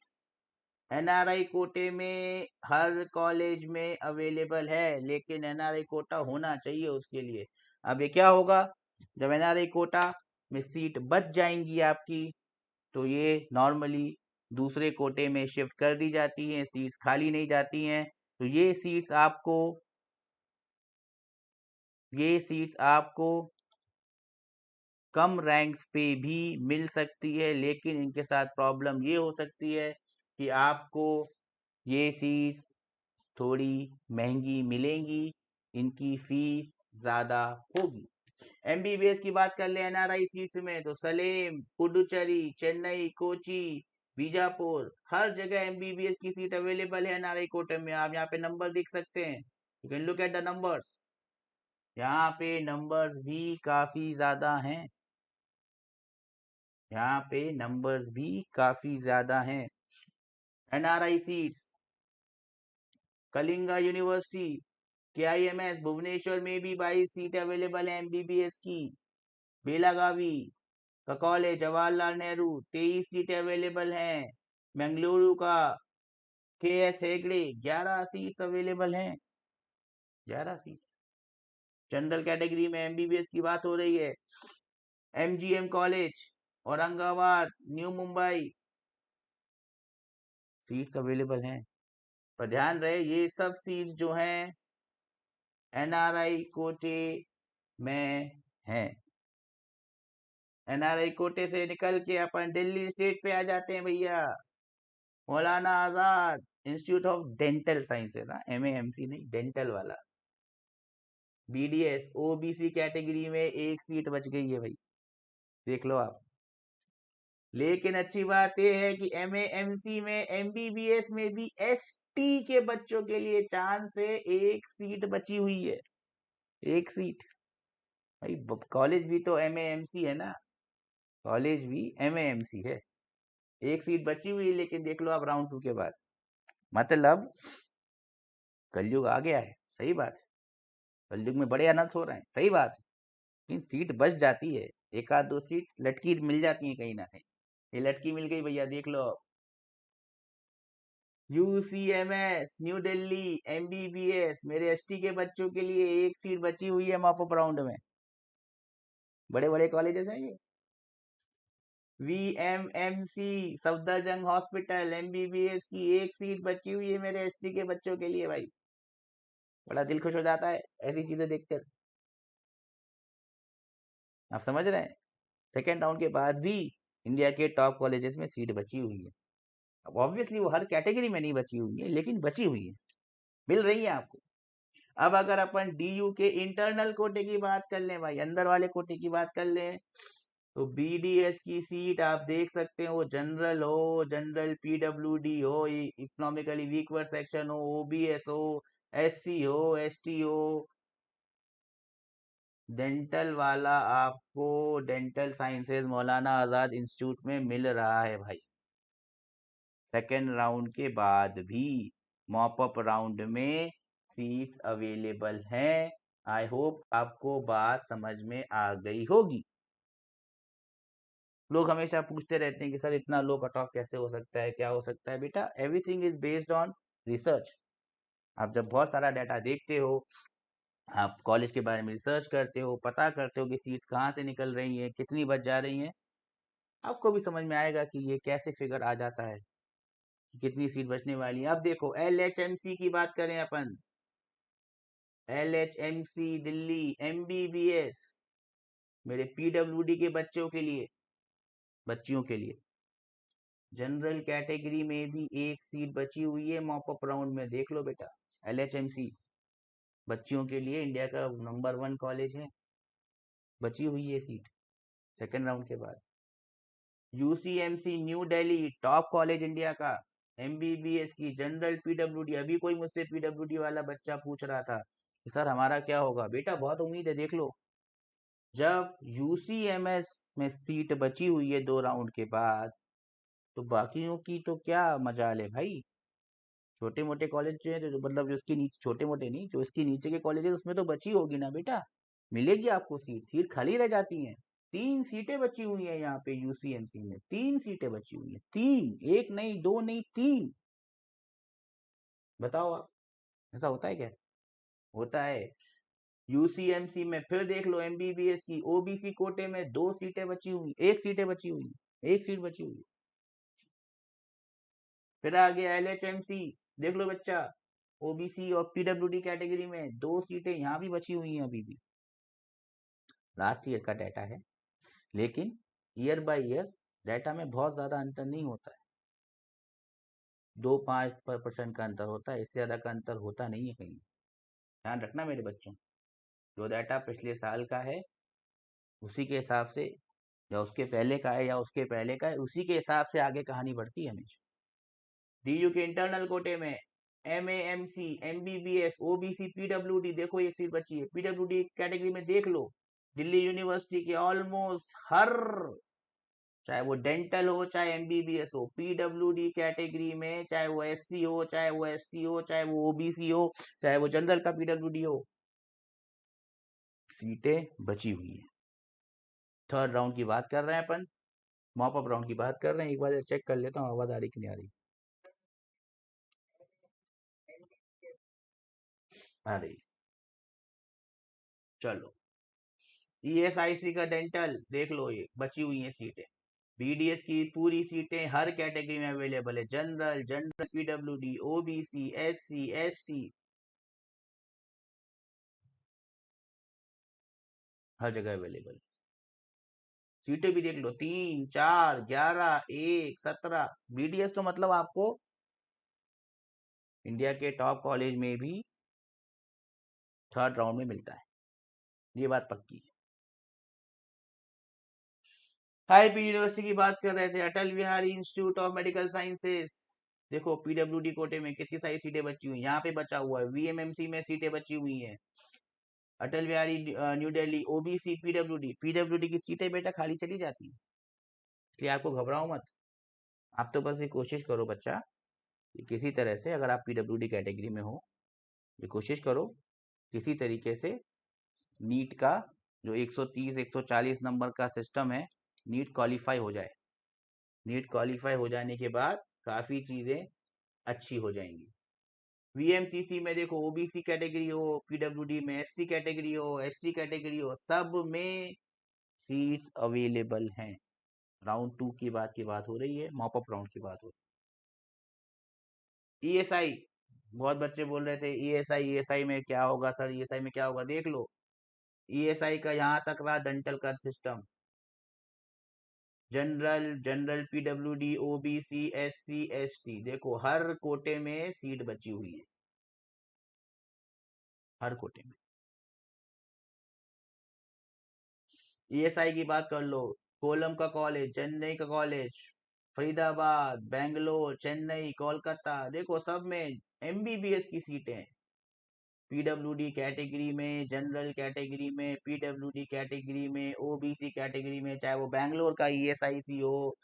एनआरआई कोटे में हर कॉलेज में अवेलेबल है, लेकिन एनआरआई कोटा होना चाहिए उसके लिए। अब ये क्या होगा, जब एनआरआई कोटा में सीट बच जाएंगी आपकी, तो ये नॉर्मली दूसरे कोटे में शिफ्ट कर दी जाती हैं, सीट्स खाली नहीं जाती हैं। तो ये सीट्स आपको कम रैंक्स पे भी मिल सकती है, लेकिन इनके साथ प्रॉब्लम ये हो सकती है कि आपको ये सीट्स थोड़ी महंगी मिलेंगी, इनकी फीस ज़्यादा होगी। एमबीबीएस की बात कर ले एनआरआई सीट्स में, तो सलेम, पुडुचेरी, चेन्नई, कोची, बीजापुर, हर जगह एमबीबीएस की सीट अवेलेबल है एनआरआई कोटे में। आप यहाँ पे नंबर देख सकते हैं, you can look at the numbers. यहाँ पे नंबर्स भी काफी ज्यादा हैं, यहाँ पे नंबर्स भी काफी ज्यादा हैं। NRI seats Kalinga university KIMS Bhubaneswar में भी 22 सीट अवेलेबल है एमबीबीएस की। बेलागावी का कॉलेज जवाहरलाल नेहरू 23 सीटें अवेलेबल हैं। बेंगलुरु का KS हेगड़े 11 सीट्स अवेलेबल हैं। 11 सीट्स जनरल कैटेगरी में एमबीबीएस की बात हो रही है। MGM college Aurangabad new Mumbai seats available हैं। पर ध्यान रहे ये सब सीट्स जो हैं एनआरआई कोटे में हैं। एनआरआई कोटे से निकल के अपन दिल्ली स्टेट पे आ जाते हैं भैया। Maulana Azad institute of dental science है ना, MAMC नहीं, डेंटल वाला। BDS OBC कैटेगरी में एक सीट बच गई है भाई, देख लो आप। लेकिन अच्छी बात यह है कि MAMC में MBBS में भी ST के बच्चों के लिए चांस है, एक सीट बची हुई है, एक सीट। भाई कॉलेज भी तो MAMC है ना, कॉलेज भी MAMC है, एक सीट बची हुई है। लेकिन देख लो आप राउंड 2 के बाद, मतलब कलयुग आ गया है, सही बात है, कलयुग में बड़े अनर्थ हो रहे हैं, सही बात है। लेकिन सीट बच जाती है, एक आध दो सीट लटकी मिल जाती है कहीं ना कहीं। ये लटकी मिल गई भैया, देख लो। UCMS न्यू दिल्ली MBBS मेरे ST के बच्चों के लिए एक सीट बची हुई है मॉपअप राउंड में, बड़े बड़े कॉलेजेस हैं ये। VMMC सफदरजंग हॉस्पिटल MBBS की एक सीट बची हुई है मेरे ST के बच्चों के लिए भाई, बड़ा दिल खुश हो जाता है ऐसी चीजें देखकर, आप समझ रहे हैं। सेकेंड राउंड के बाद भी इंडिया के टॉप कॉलेजेस में सीट बची हुई है। अब ऑब्वियसली वो हर कैटेगरी में नहीं बची हुई है, लेकिन बची हुई है, मिल रही है आपको। अब अगर अपन DU के इंटरनल कोटे की बात कर लें भाई, अंदर वाले कोटे की बात कर लें, तो BDS की सीट आप देख सकते हैं, वो जनरल हो, जनरल PWD हो, इकोनॉमिकली वीकवर सेक्शन हो, OBS हो, SC हो, ST हो, डेंटल वाला आपको dental sciences Maulana Azad institute में मिल रहा है भाई। सेकेंड राउंड के बाद भी मॉपअप राउंड में सीट्स अवेलेबल हैं। आई होप आपको बात समझ में आ गई होगी। लोग हमेशा पूछते रहते हैं कि सर इतना लो कट ऑफ कैसे हो सकता है, क्या हो सकता है। बेटा everything is based on research. आप जब बहुत सारा डाटा देखते हो, आप कॉलेज के बारे में रिसर्च करते हो, पता करते हो कि सीट्स कहाँ से निकल रही हैं, कितनी बच जा रही हैं, आपको भी समझ में आएगा कि ये कैसे फिगर आ जाता है कि कितनी सीट बचने वाली है। अब देखो LHMC की बात करें अपन, LHMC दिल्ली MBBS मेरे PWD के बच्चों के लिए, बच्चियों के लिए जनरल कैटेगरी में भी एक सीट बची हुई है मॉपअप राउंड में, देख लो बेटा। LHMC बच्चियों के लिए इंडिया का नंबर 1 कॉलेज है, बची हुई है सीट सेकेंड राउंड के बाद। UCMC new Delhi top college India का, MBBS की जनरल PWD। अभी कोई मुझसे PWD वाला बच्चा पूछ रहा था कि सर हमारा क्या होगा। बेटा बहुत उम्मीद है, देख लो। जब UCMS में सीट बची हुई है 2 राउंड के बाद, तो बाकियों की तो क्या मजाल है भाई। छोटे मोटे कॉलेज जो है, जो मतलब जो उसके नीचे, छोटे मोटे नहीं, जो इसके नीचे के कॉलेज है उसमें तो बची होगी ना बेटा, मिलेगी आपको सीट। सीट खाली रह जाती हैं। 3 सीटें बची हुई हैं यहाँ पे UCMC में, 3 सीटें बची हुई हैं, 3, एक नहीं, 2 नहीं, 3। बताओ आप, ऐसा होता है क्या? होता है। UCMC में फिर देख लो, MBBS की OBC कोटे में 2 सीटें बची हुई, एक सीटें बची हुई, एक सीट बची हुई। फिर आ गया LHMC, देख लो बच्चा, OBC और PWD कैटेगरी में 2 सीटें यहाँ भी बची हुई हैं अभी भी। लास्ट ईयर का डाटा है, लेकिन ईयर बाय ईयर डाटा में बहुत ज़्यादा अंतर नहीं होता है, 2-5% का अंतर होता है, इससे ज़्यादा का अंतर होता नहीं है कहीं। ध्यान रखना मेरे बच्चों, जो डाटा पिछले साल का है उसी के हिसाब से, या उसके पहले का है या उसके पहले का है, उसी के हिसाब से आगे कहानी बढ़ती है हमेशा। DU के इंटरनल कोटे में MAMC MBBS OBC PWD, देखो एक सीट बची है PWD कैटेगरी में, देख लो। दिल्ली यूनिवर्सिटी के ऑलमोस्ट हर, चाहे वो डेंटल हो चाहे MBBS हो, PWD कैटेगरी में, चाहे वो SC हो चाहे वो ST हो चाहे वो OBC हो चाहे वो जनरल का PWD हो, सीटें बची हुई हैं। थर्ड राउंड की बात कर रहे हैं अपन, मॉपअप राउंड की बात कर रहे हैं। एक बार चेक कर लेता हूँ आवाज आ रही कि नहीं आ रही। आ रही, चलो। ESIC का डेंटल देख लो, ये बची हुई है सीटें। BDS की पूरी सीटें हर कैटेगरी में अवेलेबल है, general, general PWD, OBC, SC, ST, हर जगह अवेलेबल। सीटें भी देख लो, 3, 4, 11, 1, 17। BDS तो मतलब आपको इंडिया के टॉप कॉलेज में भी थर्ड राउंड में मिलता है। ये बात पक्की है। हाईपी यूनिवर्सिटी की बात कर रहे थे, Atal Bihari institute of medical sciences. देखो पीडब्ल्यूडी कोटे में कितनी सारी सीटें बची हुई, यहाँ पे बचा हुआ है, वीएमएमसी में सीटें बची हुई हैं, Atal Bihari new Delhi OBC PWD की सीटें बेटा खाली चली जाती है, इसलिए आपको घबराओ मत। आप तो बस ये कोशिश करो बच्चा कि किसी तरह से, अगर आप पीडब्ल्यूडी कैटेगरी में हो, ये कोशिश करो किसी तरीके से नीट का जो 130 140 नंबर का सिस्टम है, नीट क्वालिफाई हो जाए। नीट क्वालिफाई हो जाने के बाद काफ़ी चीज़ें अच्छी हो जाएंगी। वीएमसीसी में देखो ओबीसी कैटेगरी हो, पीडब्ल्यूडी में एससी कैटेगरी हो, एसटी कैटेगरी हो, सब में सीट्स अवेलेबल हैं। राउंड 2 की बात हो रही है, मॉपअप राउंड की बात हो रही है। ईएसआई, बहुत बच्चे बोल रहे थे ईएसआई में क्या होगा सर, ईएसआई में क्या होगा, देख लो ईएसआई का यहाँ तक रहा डेंटल का system, general PWD OBC SC ST, देखो हर कोटे में सीट बची हुई है, हर कोटे में। ईएसआई की बात कर लो, कोलम का कॉलेज, चेन्नई का कॉलेज, फरीदाबाद, बेंगलोर, चेन्नई, कोलकाता, देखो सब में एमबीबीएस की सीटें हैं। पीडब्ल्यूडी कैटेगरी में, जनरल कैटेगरी में, पीडब्ल्यूडी कैटेगरी में, ओबीसी कैटेगरी में, चाहे वो बैंगलोर का ईएसआईसी हो,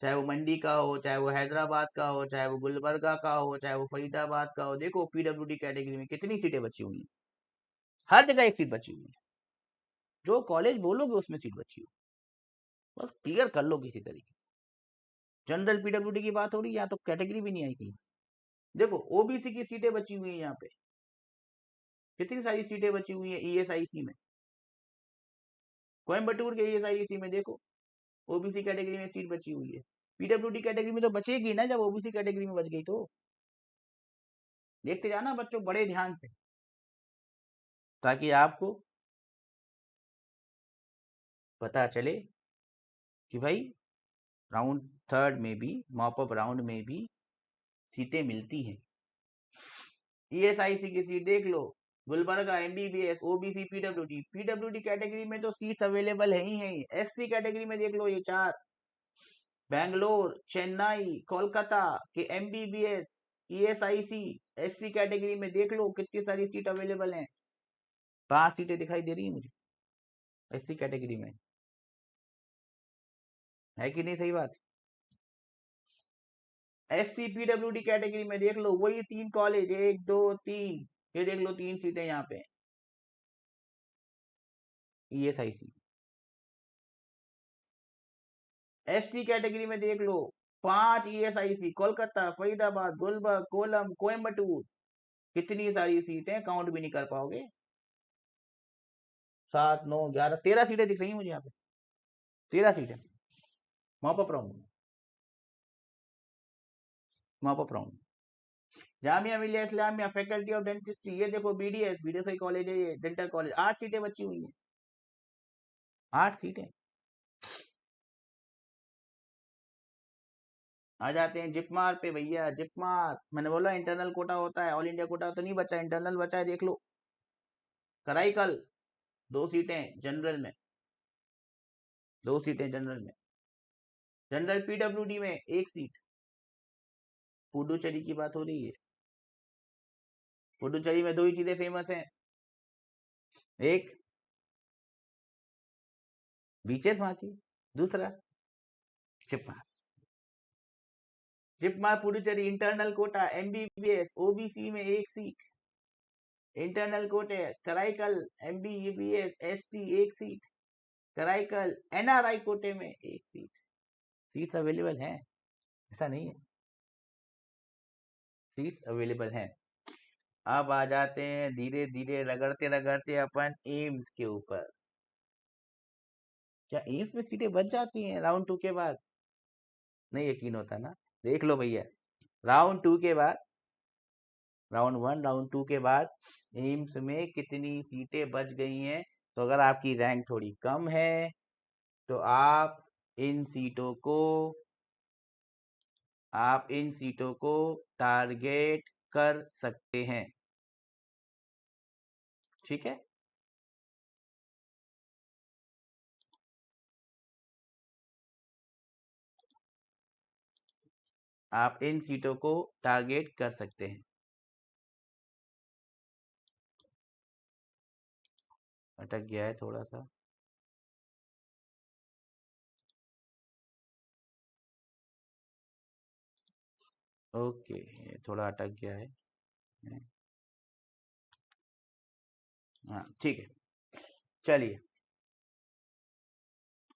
चाहे वो मंडी का हो, चाहे वो हैदराबाद का हो, चाहे वो गुलबर्गा का हो, चाहे वो फरीदाबाद का हो, देखो पीडब्ल्यूडी कैटेगरी में कितनी सीटें बची हुई हैं, हर जगह एक सीट बची हुई है, जो कॉलेज बोलोगे उसमें सीट बची हुई, बस क्लियर कर लो किसी तरीके। जनरल पीडब्ल्यूडी की बात हो रही है, यहाँ तो कैटेगरी भी नहीं आई कहीं। देखो ओबीसी की सीटें बची हुई है, यहाँ पे कितनी सारी सीटें बची हुई है ईएसआईसी में, कोयम्बटूर के ईएसआईसी में देखो ओबीसी कैटेगरी में सीट बची हुई है। पीडब्ल्यूडी कैटेगरी में तो बचेगी ना, जब ओबीसी कैटेगरी में बच गई तो। देखते जाना बच्चों बड़े ध्यान से, ताकि आपको पता चले कि भाई राउंड 3 में भी, मॉपअप राउंड में भी सीटें मिलती हैं। ईएसआईसी की सीट देख लो, Gulbarga, MBBS, OBC, PWD, PWD category में तो सीट्स अवेलेबल है ही। एससी कैटेगरी में देख लो ये 4, बैंगलोर, चेन्नई, कोलकाता के एमबीबीएस, ईएसआईसी, एससी कैटेगरी में देख लो कितनी सारी सीट अवेलेबल हैं। 5 सीटें दिखाई दे रही है मुझे एससी कैटेगरी में, है कि नहीं सही बात। एससी पीडब्ल्यूडी कैटेगरी में देख लो वही 3 कॉलेज, 1 2 3, ये देख लो 3 सीटें यहाँ पे ईएसआईसी। एसटी कैटेगरी में देख लो 5 ईएसआईसी, कोलकाता, फरीदाबाद, गुलबर्ग, कोलम, कोयम्बटूर, कितनी सारी सीटें काउंट भी नहीं कर पाओगे। 7 9 11 13 सीटें दिख रही हैं मुझे यहाँ पे, 13 सीटें मॉपअप राउंड में, mop up round. Jamia Millia Islamia faculty of dentistry, ये देखो बीडीएस का कॉलेज है ये, डेंटल कॉलेज, 8 सीटें बची हुई हैं, 8 सीटें। आ जाते हैं जिपमार पे भैया, जिपमार मैंने बोला इंटरनल कोटा होता है, ऑल इंडिया कोटा तो नहीं बचा, इंटरनल बचा है, देख लो। कराईकल 2 सीटें जनरल में, 2 सीटें जनरल में। जनरल पीडब्ल्यूडी में 1 सीट। पुडुचेरी की बात हो रही है, पुडुचेरी में 2 ही चीजें फेमस हैं, एक बीचेस वहां की, दूसरा JIPMER. JIPMER Puducherry internal quota, MBBS OBC में 1 सीट, इंटरनल कोटे Karaikal, MBBS ST 1 seat, Karaikal NRI कोटे में 1 सीट। सीट्स अवेलेबल हैं, ऐसा नहीं है, सीट्स अवेलेबल हैं। अब आ जाते हैं धीरे धीरे रगड़ते रगड़ते अपन एम्स के ऊपर। क्या एम्स में सीटें बच जाती हैं राउंड 2 के बाद? नहीं यकीन होता ना, देख लो भैया, राउंड 2 के बाद, राउंड 1 राउंड 2 के बाद एम्स में कितनी सीटें बच गई हैं। तो अगर आपकी रैंक थोड़ी कम है तो इन सीटों को आप इन सीटों को टारगेट कर सकते हैं, ठीक है। आप इन सीटों को टारगेट कर सकते हैं। अटक गया है थोड़ा सा। ओके, ये थोड़ा अटक गया है। हाँ ठीक है, चलिए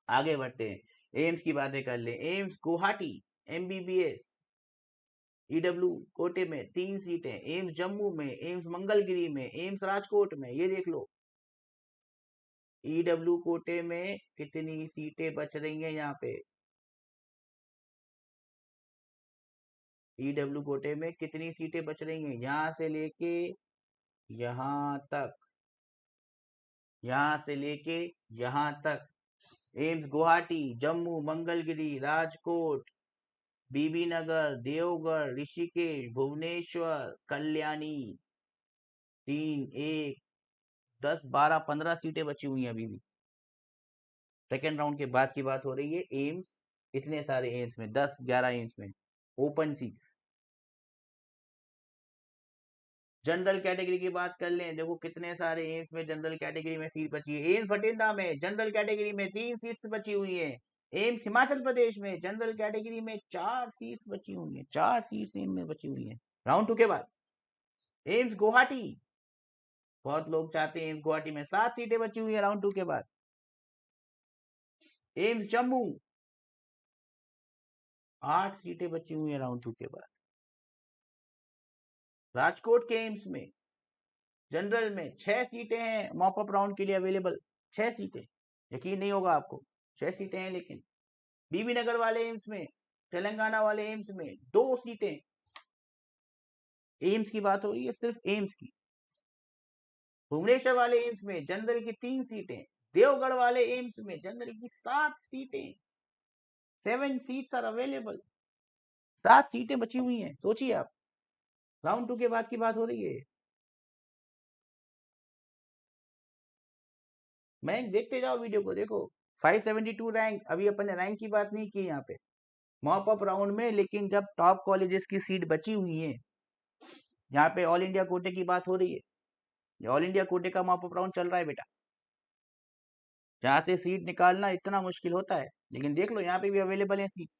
आगे बढ़ते हैं। एम्स की बातें कर ले। एम्स गुवाहाटी MBBS EW कोटे में 3 सीटें, एम्स जम्मू में, एम्स मंगलगिरी में, एम्स राजकोट में। ये देख लो EW कोटे में कितनी सीटें बच रही हैं यहाँ पे। EW कोटे में कितनी सीटें बच रही हैं, यहाँ से लेके यहाँ तक, यहाँ से लेके यहाँ तक। एम्स गुवाहाटी, जम्मू, मंगलगिरी, राजकोट, बीबी नगर, देवगढ़, ऋषिकेश, भुवनेश्वर, कल्याणी, 3 1 10 12 15 सीटें बची हुई हैं अभी भी। सेकेंड राउंड के बाद की बात हो रही है। एम्स, इतने सारे एम्स में 10 11 एम्स में ओपन सीट्स। जनरल कैटेगरी की बात कर लें, देखो कितने सारे एम्स में जनरल कैटेगरी में सीट बची है। एम्स बठिंडा में जनरल कैटेगरी में 3 सीट्स बची हुई है। एम्स हिमाचल प्रदेश में जनरल कैटेगरी में 4 सीट्स बची हुई है। 4 सीट्स एम्स में बची हुई है राउंड 2 के बाद। एम्स गुवाहाटी, बहुत लोग चाहते हैं एम्स गुवाहाटी में, 7 सीटें बची हुई है राउंड 2 के बाद। एम्स जम्मू, 8 सीटें बची हुई है राउंड 2 के बाद। राजकोट के एम्स में जनरल में 6 सीटें हैं मॉपअप राउंड के लिए अवेलेबल। 6 सीटें, यकीन नहीं होगा आपको, 6 सीटें हैं। लेकिन बीबी नगर वाले एम्स में, तेलंगाना वाले एम्स में 2 सीटें। एम्स की बात हो रही है, सिर्फ एम्स की। भुवनेश्वर वाले एम्स में जनरल की 3 सीटें। देवगढ़ वाले एम्स में जनरल की 7 सीटें। 7 सीट्स आर अवेलेबल। 7 सीटें बची हुई हैं, सोचिए आप। राउंड 2 के बाद की बात हो रही है। मैं देखते जाओ वीडियो को, देखो 572 रैंक। अभी अपन ने रैंक की बात नहीं की यहाँ पे मॉप अप राउंड में, लेकिन जब टॉप कॉलेजेस की सीट बची हुई है, यहाँ पे ऑल इंडिया कोटे की बात हो रही है। ऑल इंडिया कोटे का मॉप अप राउंड चल रहा है बेटा, जहाँ से सीट निकालना इतना मुश्किल होता है। लेकिन देख लो यहाँ पे भी अवेलेबल है सीट्स।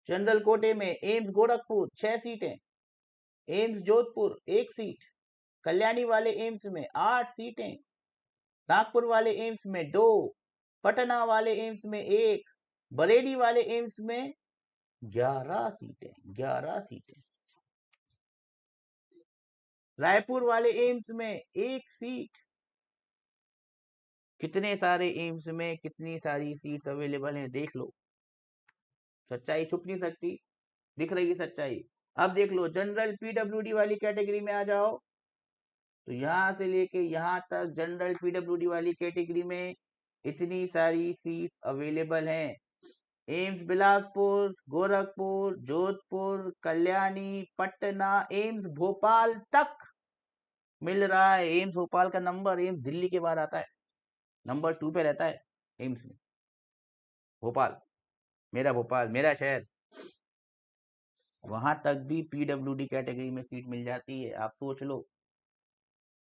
जनरल कोटे में एम्स गोरखपुर 6 सीटें, एम्स जोधपुर 1 सीट, कल्याणी वाले एम्स में 8 सीटें, नागपुर वाले एम्स में 2, पटना वाले एम्स में 1, बरेली वाले एम्स में 11 सीटें। 11 सीटें। रायपुर वाले एम्स में 1 सीट। कितने सारे एम्स में कितनी सारी सीट्स अवेलेबल हैं, देख लो। सच्चाई छुप नहीं सकती, दिख रही है सच्चाई। अब देख लो जनरल PWD वाली कैटेगरी में आ जाओ, तो यहाँ से लेके यहाँ तक जनरल PWD वाली कैटेगरी में इतनी सारी सीट्स अवेलेबल हैं। एम्स बिलासपुर, गोरखपुर, जोधपुर, कल्याणी, पटना, एम्स भोपाल तक मिल रहा है। एम्स भोपाल का नंबर एम्स दिल्ली के बाद आता है, नंबर 2 पे रहता है एम्स में भोपाल। भोपाल मेरा शहर, वहां तक भी PWD कैटेगरी में सीट मिल जाती है। आप सोच लो।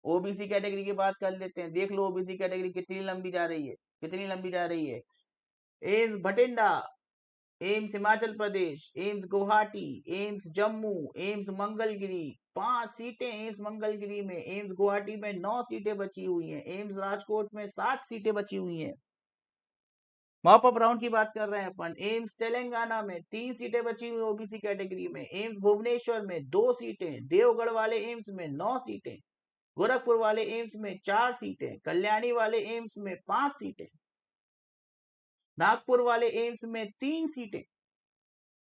OBC कैटेगरी की बात कर लेते हैं, देख लो OBC कैटेगरी कितनी लंबी जा रही है, कितनी लंबी जा रही है। AIIMS Bathinda, AIIMS Himachal Pradesh, AIIMS Guwahati, AIIMS Jammu, AIIMS Mangalagiri, 5 सीटें एम्स मंगलगिरी में। एम्स गुवाहाटी में 9 सीटें बची हुई हैं। एम्स राजकोट में 7 सीटें बची हुई हैं। मॉप अप राउंड की बात कर रहे हैं अपन। एम्स तेलंगाना में 3 सीटें बची हुई OBC कैटेगरी में। एम्स भुवनेश्वर में 2 सीटें, देवगढ़ वाले एम्स में 9 सीटें, गोरखपुर वाले एम्स में 4 सीटें, कल्याणी वाले एम्स में 5 सीटें, नागपुर वाले एम्स में 3 सीटें।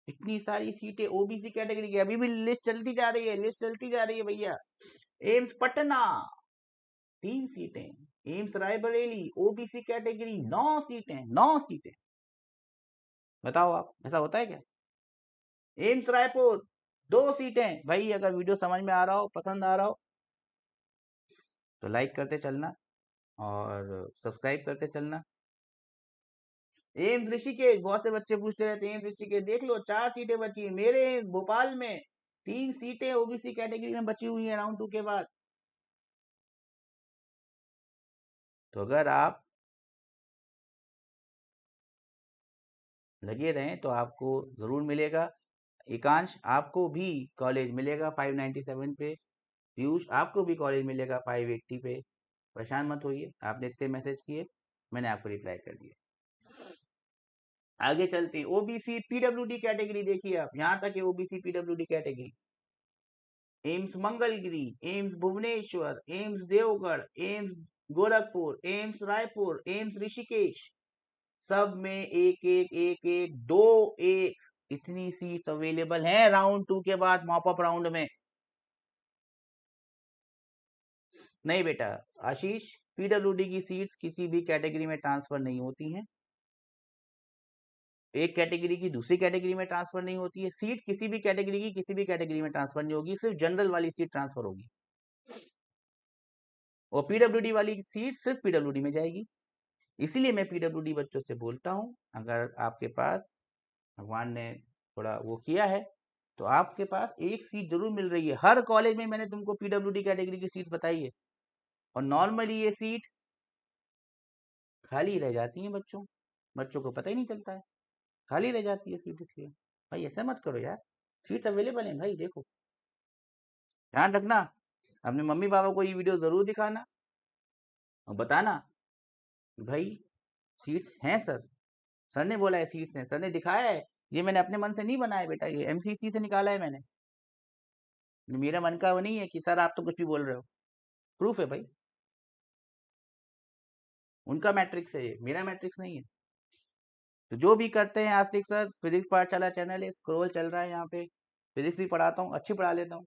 इतनी सारी सीटें OBC कैटेगरी की। अभी भी लिस्ट चलती जा रही है, लिस्ट चलती जा रही है भैया। एम्स पटना 3 सीटें, एम्स रायबरेली OBC कैटेगरी 9 सीटें। 9 सीटें, बताओ आप, ऐसा होता है क्या? एम्स रायपुर 2 सीटें। भाई अगर वीडियो समझ में आ रहा हो, पसंद आ रहा हो, तो लाइक करते चलना और सब्सक्राइब करते चलना। एम्स ऋषिकेश, बहुत से बच्चे पूछते रहते हैं एम्स ऋषिकेश, देख लो 4 सीटें बची हैं। मेरे एम्स भोपाल में 3 सीटें ओबीसी कैटेगरी में बची हुई हैं राउंड 2 के बाद। तो अगर आप लगे रहें तो आपको जरूर मिलेगा। एकांश, आपको भी कॉलेज मिलेगा 597 पे। पीयूष, आपको भी कॉलेज मिलेगा 580 पे। परेशान मत होइए, आपने इतने मैसेज किए, मैंने आपको रिप्लाई कर दिया। आगे चलते हैं। ओबीसी पीडब्ल्यूडी कैटेगरी देखिए आप, यहाँ तक है OBC PWD category. AIIMS Mangalagiri, AIIMS Bhubaneswar, AIIMS देवगढ़, AIIMS Gorakhpur, AIIMS Raipur, AIIMS Rishikesh, सब में एक एक एक एक दो एक इतनी सीट्स अवेलेबल हैं राउंड 2 के बाद मॉपअप राउंड में। नहीं बेटा आशीष, पीडब्ल्यूडी की सीट्स किसी भी कैटेगरी में ट्रांसफर नहीं होती हैं। एक कैटेगरी की दूसरी कैटेगरी में ट्रांसफर नहीं होती है। सीट किसी भी कैटेगरी की किसी भी कैटेगरी में ट्रांसफर नहीं होगी, सिर्फ जनरल वाली सीट ट्रांसफर होगी, और पीडब्ल्यूडी वाली सीट सिर्फ पीडब्ल्यूडी में जाएगी। इसीलिए मैं पीडब्ल्यूडी बच्चों से बोलता हूँ, अगर आपके पास भगवान ने थोड़ा वो किया है तो आपके पास एक सीट जरूर मिल रही है। हर कॉलेज में मैंने तुमको पीडब्ल्यूडी कैटेगरी की सीट बताई है, और नॉर्मली ये सीट खाली रह जाती है। बच्चों को पता ही नहीं चलता है, खाली रह जाती है सीट। इसलिए भाई ऐसा मत करो यार, सीट अवेलेबल है भाई, देखो ध्यान रखना। अपने मम्मी पापा को ये वीडियो जरूर दिखाना और बताना कि भाई सीट्स हैं सर, सर ने बोला है सीट्स हैं, सर ने दिखाया है, ये मैंने अपने मन से नहीं बनाया बेटा, ये एमसीसी से निकाला है मैंने। मेरा मन का वो नहीं है कि सर आप तो कुछ भी बोल रहे हो, प्रूफ है भाई। उनका मैट्रिक्स है ये, मेरा मैट्रिक्स नहीं है। तो जो भी करते हैं आस्तिक सर, फिजिक्स पाठशाला चैनल है, स्क्रॉल चल रहा है यहाँ पे, फिजिक्स भी पढ़ाता हूँ, अच्छी पढ़ा लेता हूँ।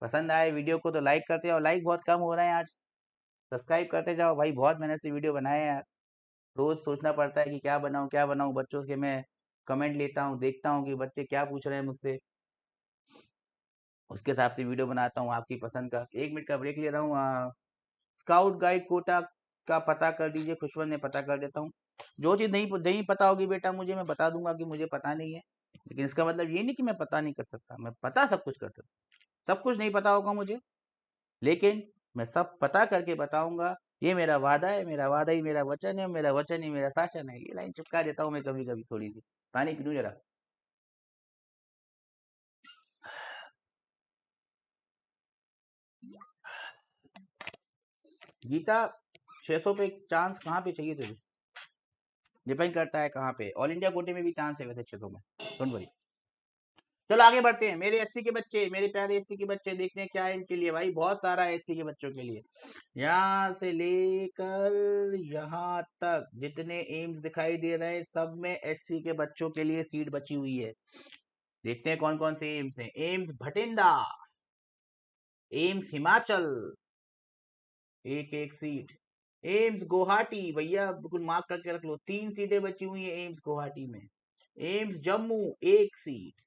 पसंद आए वीडियो को तो लाइक करते जाओ, लाइक बहुत कम हो रहे हैं आज। सब्सक्राइब करते जाओ भाई, बहुत मेहनत से वीडियो बनाए हैं यार। रोज सोचना पड़ता है कि क्या बनाऊं, बच्चों के मैं कमेंट लेता हूँ, देखता हूँ कि बच्चे क्या पूछ रहे हैं मुझसे, उसके हिसाब से वीडियो बनाता हूँ आपकी पसंद का। 1 मिनट का ब्रेक ले रहा हूँ। स्काउट गाइड कोटा का पता कर दीजिए, खुशवंत ने पता कर देता हूँ। जो चीज़ नहीं नहीं पता होगी बेटा मुझे, मैं बता दूंगा कि मुझे पता नहीं है, लेकिन इसका मतलब ये नहीं कि मैं पता नहीं कर सकता, मैं पता सब कुछ कर सकता। सब कुछ नहीं पता होगा मुझे, लेकिन मैं सब पता करके बताऊंगा। ये मेरा वादा है, मेरा वादा ही मेरा वचन है, मेरा वचन ही मेरा शासन है। ये लाइन चिपका देता हूँ मैं कभी कभी थोड़ी सी। पानी पी लूं जरा। गीता, 600 पे चांस कहाँ पे चाहिए तुझे? डिपेंड करता है कहाँ पे, ऑल इंडिया कोटे में भी चांस है वैसे 600 में, डोंट वरी। चलो आगे बढ़ते हैं। मेरे एससी के बच्चे, मेरे प्यारे एससी के बच्चे, देखते हैं क्या है इनके लिए भाई, बहुत सारा एससी के बच्चों के लिए। यहाँ से लेकर यहाँ तक जितने एम्स दिखाई दे रहे हैं सब में एससी के बच्चों के लिए सीट बची हुई है। देखते हैं कौन कौन से एम्स हैं। एम्स भटिंडा, एम्स हिमाचल, एक एक सीट। एम्स गुवाहाटी, भैया बिल्कुल मार्क करके रख लो, 3 सीटें बची हुई है एम्स गुवाहाटी में। AIIMS Jammu, 1 seat.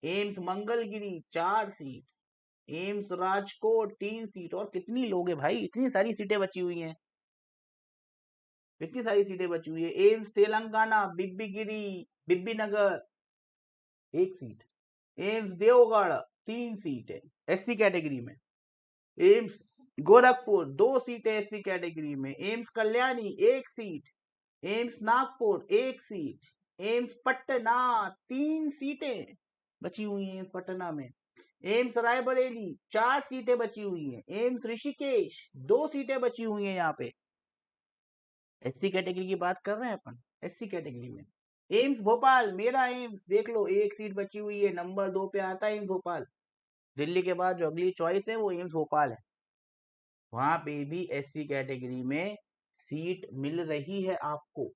AIIMS Mangalagiri, 4 seat. AIIMS Rajkot, 3 seat. और कितनी लोग है भाई, इतनी सारी सीटें बची हुई हैं, इतनी सारी सीटें बची हुई है। एम्स तेलंगाना, बिब्बीगिरी, बिब्बी नगर, 1 सीट। एम्स देवगढ़, 3 सीट है एससी कैटेगरी में। एम्स गोरखपुर, 2 सीटें एससी कैटेगरी में। AIIMS Kalyani, 1 seat. AIIMS Nagpur, 1 seat. AIIMS Patna, 3 सीटें बची हुई हैं पटना में। एम्स रायबरेली, 4 सीटें बची हुई हैं। एम्स ऋषिकेश, 2 सीटें बची हुई हैं यहाँ पे। एससी कैटेगरी की बात कर रहे हैं अपन, एससी कैटेगरी में। एम्स भोपाल, मेरा एम्स देख लो, 1 सीट बची हुई है, नंबर 2 पे आता है एम्स भोपाल। दिल्ली के बाद जो अगली चॉइस है वो एम्स भोपाल है। वहां पे भी एससी कैटेगरी में सीट मिल रही है आपको,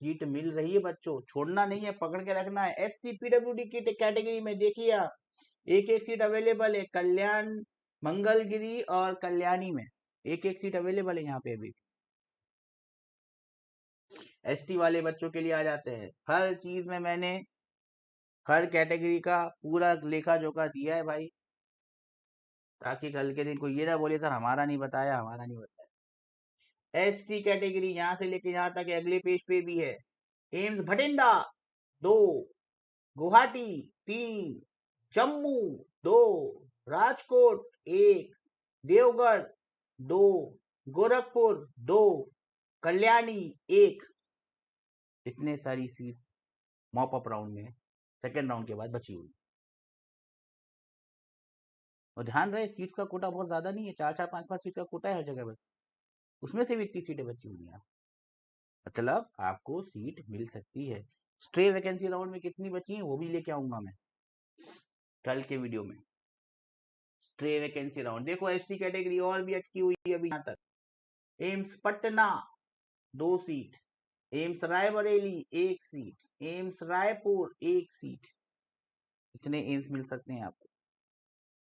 सीट मिल रही है बच्चों, छोड़ना नहीं है, पकड़ के रखना है। एससी पीडब्ल्यूडी की कैटेगरी में देखिए आप, एक एक सीट अवेलेबल है कल्याण, मंगलगिरी और कल्याणी में, एक एक सीट अवेलेबल है यहाँ पे अभी। एसटी वाले बच्चों के लिए आ जाते हैं। हर चीज में मैंने हर कैटेगरी का पूरा लेखा जोखा दिया है भाई, ताकि कल के दिन कोई ये ना बोले सर हमारा नहीं बताया, हमारा नहीं बताया। ST कैटेगरी यहाँ से लेके यहाँ तक अगले पेज पे भी है। एम्स भटिंडा 2, गुवाहाटी 3, जम्मू 2, राजकोट 1, देवगढ़ 2, गोरखपुर 2, कल्याणी 1। इतने सारी सीट्स मॉप अप राउंड में सेकेंड राउंड के बाद बची हुई। और ध्यान रहे सीट्स का कोटा बहुत ज्यादा नहीं है, 4-4 5-5 सीट का कोटा है हर जगह, बस उसमें से भी इतनी सीटें बची हुई हैं। मतलब आपको सीट मिल सकती है। स्ट्रे वैकेंसी राउंड में कितनी बची है वो भी लेके आऊंगा मैं कल के वीडियो में। स्ट्रे वैकेंसी राउंड देखो, ST कैटेगरी और भी अटकी हुई है अभी यहाँ तक। AIIMS Patna 2 seat, AIIMS Raebareli 1 seat, AIIMS Raipur 1 seat. इतने एम्स मिल सकते हैं आपको।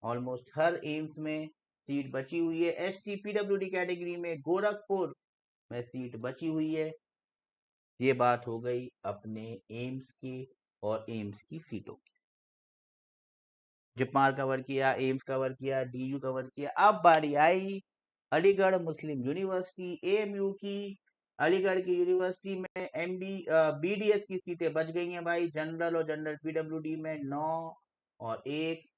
ऑलमोस्ट हर एम्स में सीट बची हुई है। ST PWD कैटेगरी में गोरखपुर में सीट बची हुई है। ये बात हो गई अपने एम्स की और एम्स की सीटों की। जिपमार कवर किया, एम्स कवर किया, DU कवर किया। अब बारी आई अलीगढ़ मुस्लिम यूनिवर्सिटी AMU की। अलीगढ़ की यूनिवर्सिटी में BDS की सीटें बच गई हैं भाई। जनरल और जनरल PWD में 9 और 1।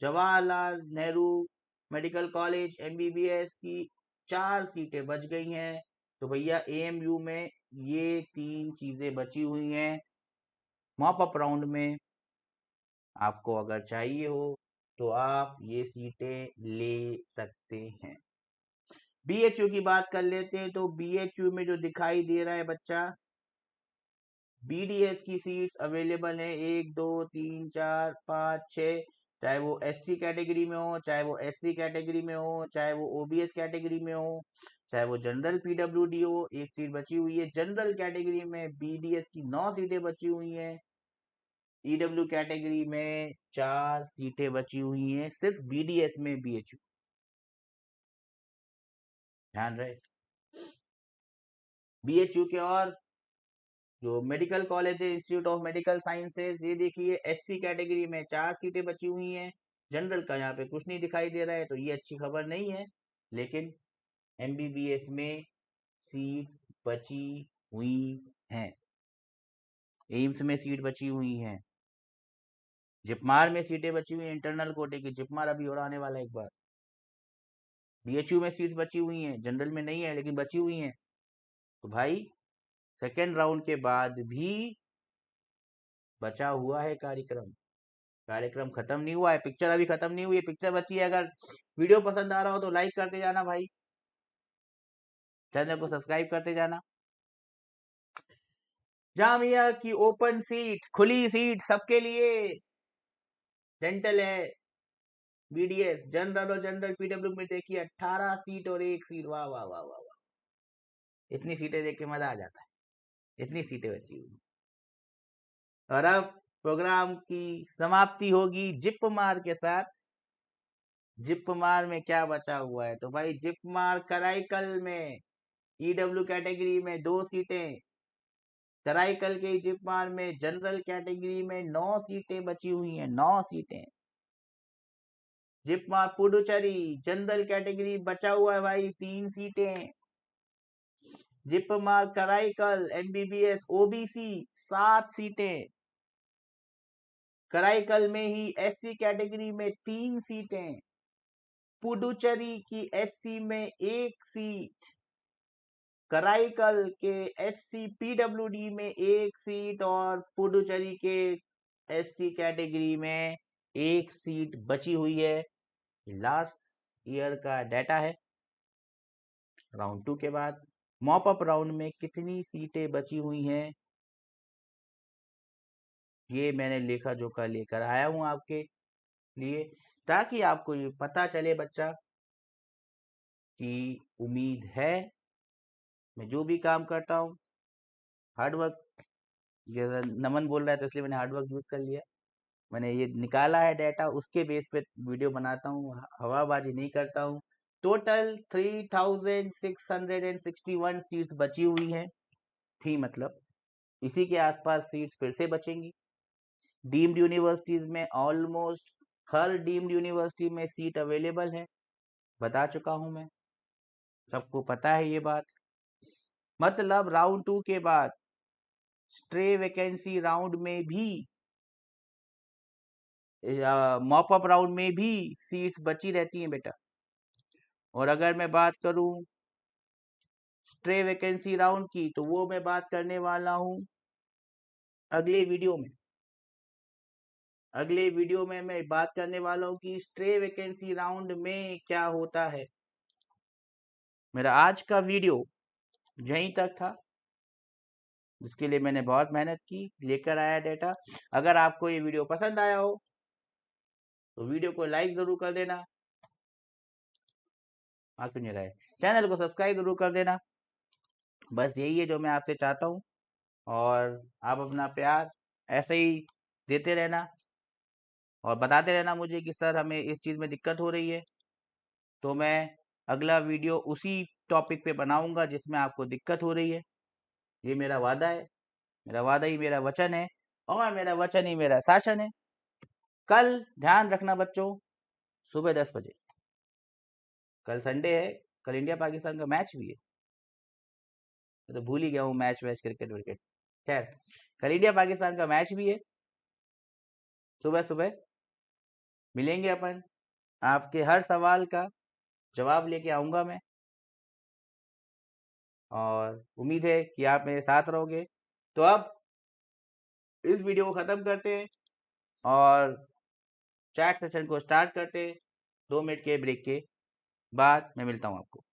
Jawaharlal Nehru medical college MBBS की 4 सीटें बच गई हैं। तो भैया AMU में ये 3 चीजें बची हुई हैं। मॉप अप राउंड में आपको अगर चाहिए हो तो आप ये सीटें ले सकते हैं। BHU की बात कर लेते हैं तो BHU में जो दिखाई दे रहा है बच्चा, BDS की सीट्स अवेलेबल है 1 2 3 4 5 6। चाहे वो ST कैटेगरी में हो, चाहे वो SC कैटेगरी में हो, चाहे वो OBS कैटेगरी में हो, चाहे वो जनरल PWD हो, 1 सीट बची हुई है। जनरल कैटेगरी में BDS की 9 सीटें बची हुई हैं। EW कैटेगरी में 4 सीटें बची हुई हैं सिर्फ BDS में BHU। ध्यान रहे BHU के और जो मेडिकल कॉलेज है इंस्टीट्यूट ऑफ मेडिकल साइंसेज, ये देखिए SC कैटेगरी में 4 सीटें बची हुई हैं। जनरल का यहाँ पे कुछ नहीं दिखाई दे रहा है, तो ये अच्छी खबर नहीं है। लेकिन MBBS में सीट्स बची हुई हैं, एम्स में सीट बची हुई हैं, जिपमार में सीटें बची हुई हैं इंटरनल कोटे की। जिपमार अभी और आने वाला है एक बार। BHU में सीट्स बची हुई हैं, जनरल में नहीं है लेकिन बची हुई हैं। तो भाई सेकेंड राउंड के बाद भी बचा हुआ है कार्यक्रम। कार्यक्रम खत्म नहीं हुआ है, पिक्चर अभी खत्म नहीं हुई है, पिक्चर बची है। अगर वीडियो पसंद आ रहा हो तो लाइक करते जाना भाई, चैनल को सब्सक्राइब करते जाना। जामिया की ओपन सीट, खुली सीट सबके लिए। डेंटल है, BDS, जनरल और जनरल PW में देखिए 18 सीट और 1 सीट। वाह वाह वाह वाह वाह, इतनी सीटें देख के मजा आ जाता है। इतनी सीटें बची हुई। और अब प्रोग्राम की समाप्ति होगी जिपमार के साथ। जिपमार में क्या बचा हुआ है तो भाई जिपमार कराईकल में EW कैटेगरी में 2 सीटें। कराईकल के जिपमार में जनरल कैटेगरी में 9 सीटें बची हुई हैं, 9 सीटें। जिपमार पुडुचेरी जनरल कैटेगरी बचा हुआ है भाई 3 सीटें। जिपमार कराईकल MBBS OBC 7 सीटें। कराईकल में ही SC कैटेगरी में 3 सीटें। पुडुचेरी की SC में 1 सीट। कराईकल के SC PWD में 1 सीट और पुडुचेरी के ST कैटेगरी में 1 सीट बची हुई है। लास्ट ईयर का डाटा है। राउंड 2 के बाद मॉप अप राउंड में कितनी सीटें बची हुई हैं ये मैंने लेखा जोखा लेकर आया हूं आपके लिए, ताकि आपको ये पता चले बच्चा कि उम्मीद है मैं जो भी काम करता हूँ हार्डवर्क। नमन बोल रहा है तो इसलिए मैंने हार्डवर्क यूज कर लिया। मैंने ये निकाला है डाटा, उसके बेस पे वीडियो बनाता हूँ, हवाबाजी नहीं करता हूँ। टोटल 3661 सीट्स बची हुई हैं थी, मतलब इसी के आसपास सीट्स फिर से बचेंगी। डीम्ड यूनिवर्सिटीज में ऑलमोस्ट हर डीम्ड यूनिवर्सिटी में सीट अवेलेबल है, बता चुका हूं मैं। सबको पता है ये बात। मतलब राउंड 2 के बाद स्ट्रे वैकेंसी राउंड में भी, मॉप अप राउंड में भी सीट्स बची रहती हैं बेटा। और अगर मैं बात करूं स्ट्रे वैकेंसी राउंड की, तो वो मैं बात करने वाला हूं अगले वीडियो में। अगले वीडियो में मैं बात करने वाला हूं कि स्ट्रे वैकेंसी राउंड में क्या होता है। मेरा आज का वीडियो यहीं तक था, जिसके लिए मैंने बहुत मेहनत की, लेकर आया डेटा। अगर आपको ये वीडियो पसंद आया हो तो वीडियो को लाइक जरूर कर देना, क्यों नहीं रहे, चैनल को सब्सक्राइब जरूर कर देना। बस यही है जो मैं आपसे चाहता हूँ। और आप अपना प्यार ऐसे ही देते रहना और बताते रहना मुझे कि सर हमें इस चीज़ में दिक्कत हो रही है, तो मैं अगला वीडियो उसी टॉपिक पे बनाऊंगा जिसमें आपको दिक्कत हो रही है। ये मेरा वादा है, मेरा वादा ही मेरा वचन है, और मेरा वचन ही मेरा शासन है। कल ध्यान रखना बच्चों, सुबह 10 बजे, कल संडे है, कल इंडिया पाकिस्तान का मैच भी है। मैं तो भूल ही गया हूँ मैच वैच क्रिकेट विकेट। खैर, कल इंडिया पाकिस्तान का मैच भी है। सुबह सुबह मिलेंगे अपन, आपके हर सवाल का जवाब लेके आऊंगा मैं, और उम्मीद है कि आप मेरे साथ रहोगे। तो अब इस वीडियो को ख़त्म करते हैं और चैट सेशन को स्टार्ट करते हैं। 2 मिनट के ब्रेक के बाद मैं मिलता हूँ आपको।